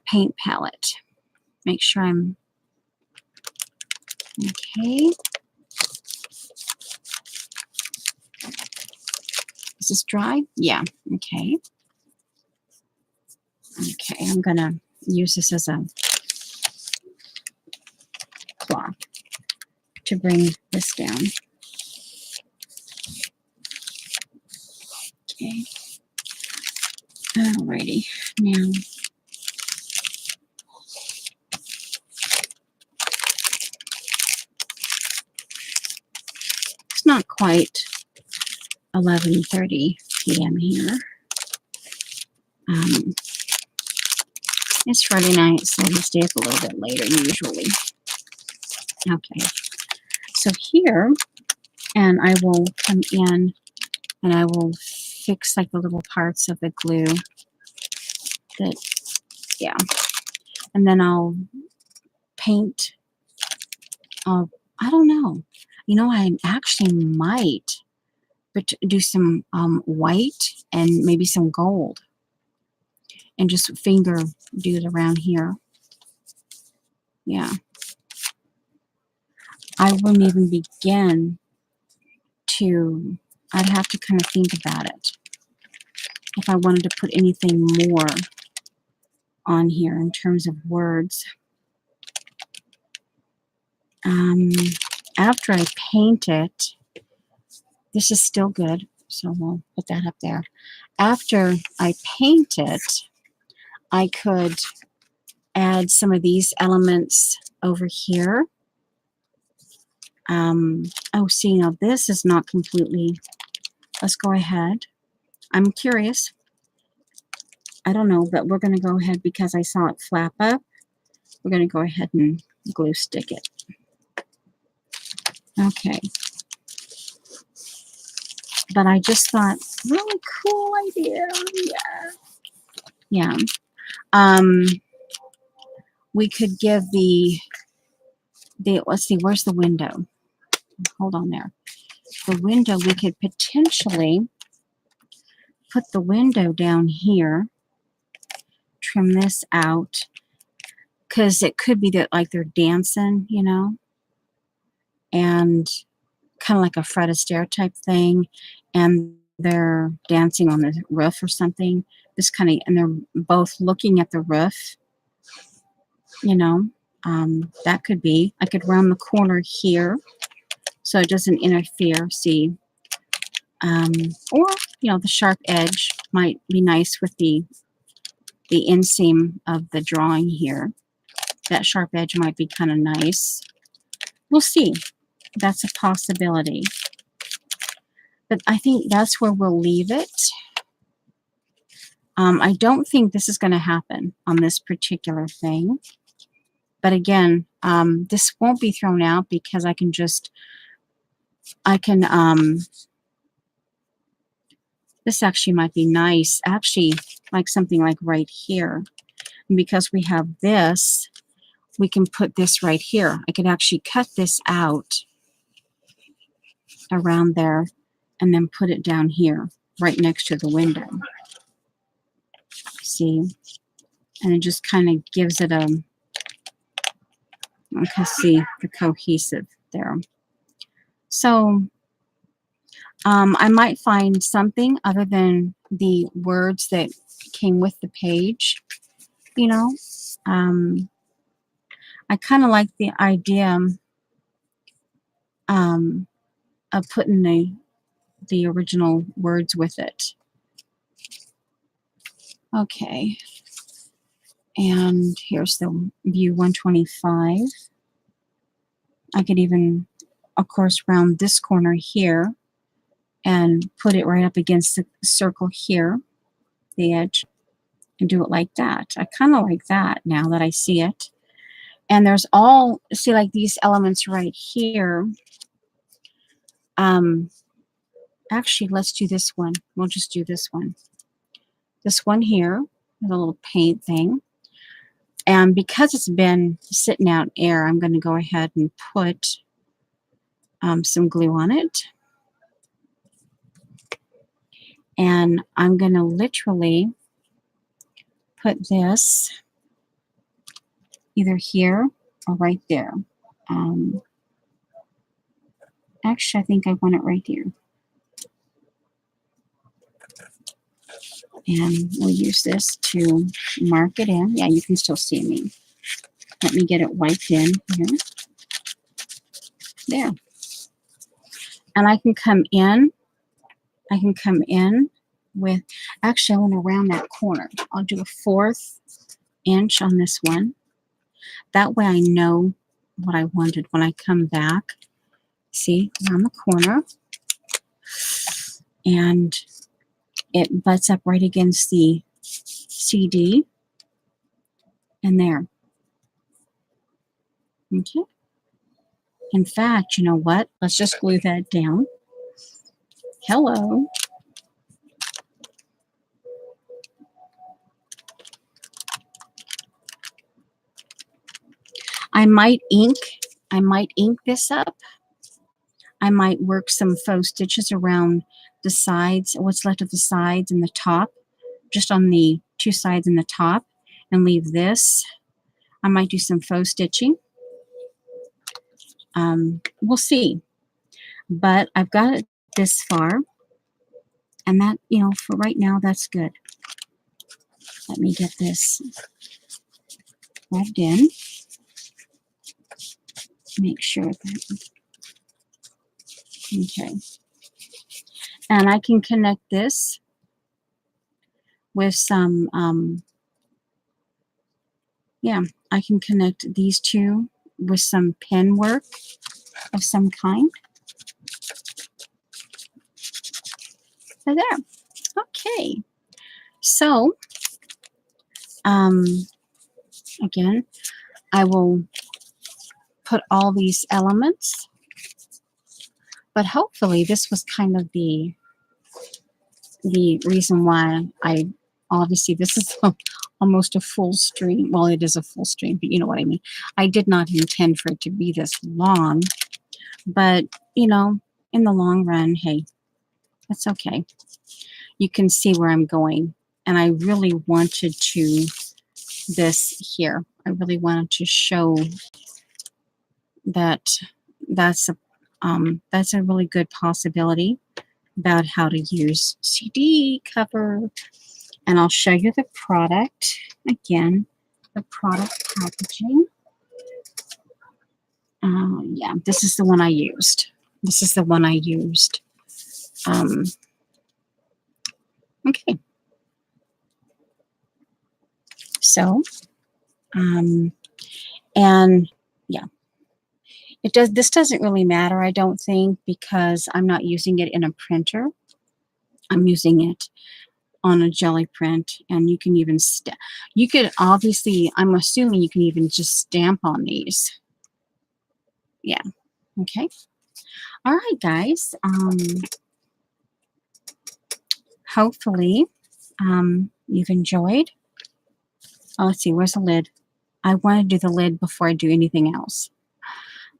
paint palette. Make sure I'm okay. Is this dry? Yeah. Okay. Okay, I'm gonna use this as a cloth to bring this down. Okay. Alrighty. Now, it's not quite 11:30 p.m. here. It's Friday night, so we stay up a little bit later usually. Okay. So here, and I will come in and I will fix like the little parts of the glue that, yeah. And then I'll paint, I don't know. You know, I actually might do some white and maybe some gold and just finger do it around here. Yeah. I wouldn't even begin to, I'd have to kind of think about it if I wanted to put anything more on here in terms of words. After I paint it, this is still good, so we'll put that up there. After I paint it, I could add some of these elements over here. Oh, see, now this is not completely, let's go ahead. I'm curious. I don't know, but we're going to go ahead because I saw it flap up. We're going to go ahead and glue stick it. Okay. But I just thought, really cool idea. Yeah. Yeah. We could give the, let's see, where's the window? Hold on there. The window, we could potentially put the window down here, trim this out, because it could be that like they're dancing, you know, and kind of like a Fred Astaire type thing. And they're dancing on the roof or something. This kind of, and they're both looking at the roof, you know. That could be. I could round the corner here so it doesn't interfere, see. Or, you know, the sharp edge might be nice with the inseam of the drawing here. That sharp edge might be kind of nice. We'll see. That's a possibility. But I think that's where we'll leave it. I don't think this is going to happen on this particular thing. But again, this won't be thrown out because I can this actually might be nice. Actually, like something like right here. And because we have this, we can put this right here. I could actually cut this out around there and then put it down here, right next to the window. See? And it just kind of gives it a, you can see the cohesive there. So I might find something other than the words that came with the page, you know. I kind of like the idea of putting the original words with it. Okay. And here's the view 125. I could even, of course, round this corner here and put it right up against the circle here, the edge, and do it like that. I kind of like that now that I see it. And there's all, see, like these elements right here. Actually, let's do this one. We'll just do this one. This one here, the little paint thing. And because it's been sitting out air, I'm going to go ahead and put some glue on it. And I'm going to literally put this either here or right there. Actually, I think I want it right here. And we'll use this to mark it in. Yeah, you can still see me. Let me get it wiped in here. There. And I can come in. I can come in with, actually, I want to round that corner. I'll do a 1/4 inch on this one. That way I know what I wanted when I come back. See, around the corner. And it butts up right against the CD. And there. Okay. In fact, you know what? Let's just glue that down. Hello. I might ink this up. I might work some faux stitches around the sides, what's left of the sides and the top, just on the 2 sides and the top, and leave this. I might do some faux stitching. We'll see. But I've got it this far, and that, you know, for right now, that's good. Let me get this rubbed in. Make sure that, okay. And I can connect this with some, yeah, I can connect these two with some pen work of some kind. So there. Okay. So, again, I will put all these elements, but hopefully this was kind of the reason why I, obviously this is almost a full stream. Well, it is a full stream, but you know what I mean. I did not intend for it to be this long, but you know, in the long run, hey, that's okay. You can see where I'm going, and I really wanted to this here. I really wanted to show that that's a really good possibility about how to use CD cover. And I'll show you the product again, the product packaging. Yeah, this is the one I used. This is the one I used. Okay. So, and yeah, this doesn't really matter, I don't think, because I'm not using it in a printer. I'm using it on a jelly print, and you can even you could obviously, I'm assuming you can even just stamp on these. Yeah. Okay. All right, guys. Hopefully, you've enjoyed. Oh, let's see. Where's the lid? I want to do the lid before I do anything else.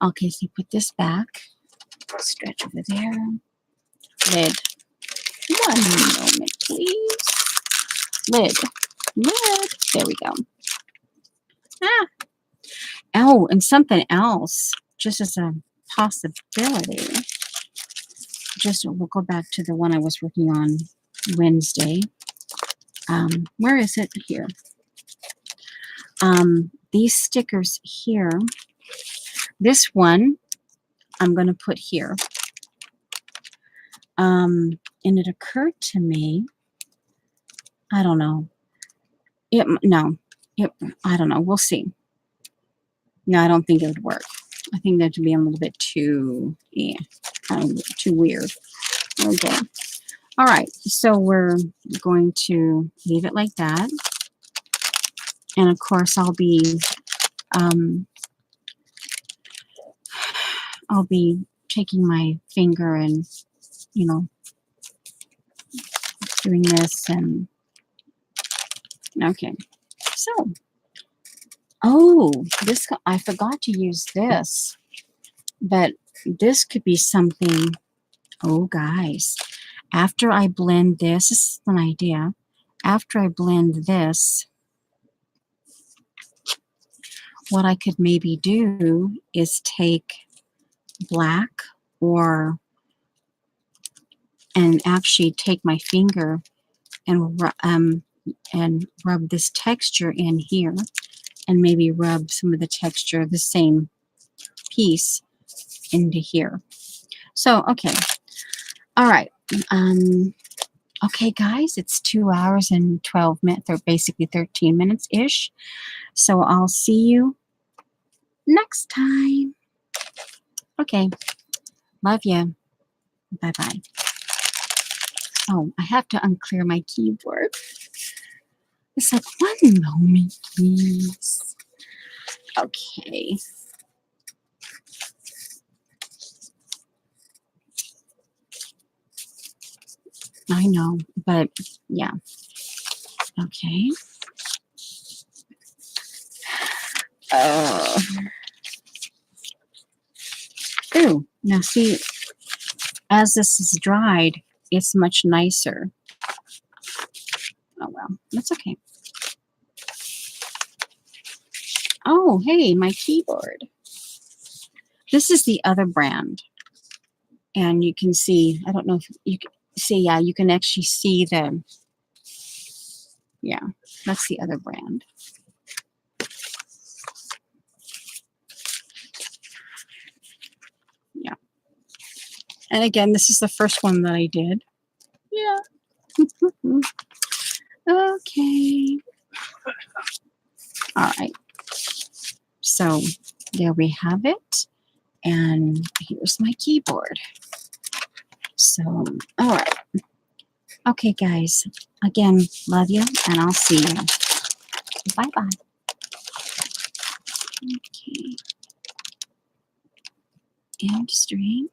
Okay, so you put this back. Stretch over there. Lid. One moment, please. Lid. Lid. There we go. Ah. Oh, and something else, just as a possibility. We'll go back to the one I was working on Wednesday. Where is it? Here. These stickers here. This one I'm going to put here. And it occurred to me, I don't know. I don't know. We'll see. No, I don't think it would work. I think that would be a little bit too, too weird. Okay. All right. So we're going to leave it like that. And of course, I'll be taking my finger and, doing this and, okay. So, oh, I forgot to use this, but this could be something. Oh, guys, after I blend this is an idea. After I blend this, what I could maybe do is take black and actually take my finger and rub this texture in here, and maybe rub some of the texture of the same piece into here. So, okay. All right. Okay, guys, it's 2 hours and 12 minutes, or basically 13 minutes-ish. So I'll see you next time. Okay. Love you. Bye-bye. Oh, I have to unclear my keyboard. It's like, 1 moment, please. Okay. I know, but yeah. Okay. Ooh, now see, as this is dried, it's much nicer. Oh, well, that's okay. Oh, hey, my keyboard. This is the other brand. And you can see, I don't know if you can see, yeah, you can actually see yeah, that's the other brand. Yeah. And again, this is the first one that I did. Yeah. Okay. All right. So there we have it. And here's my keyboard. So, all right. Okay, guys. Again, love you, and I'll see you. Bye-bye. Okay. End stream.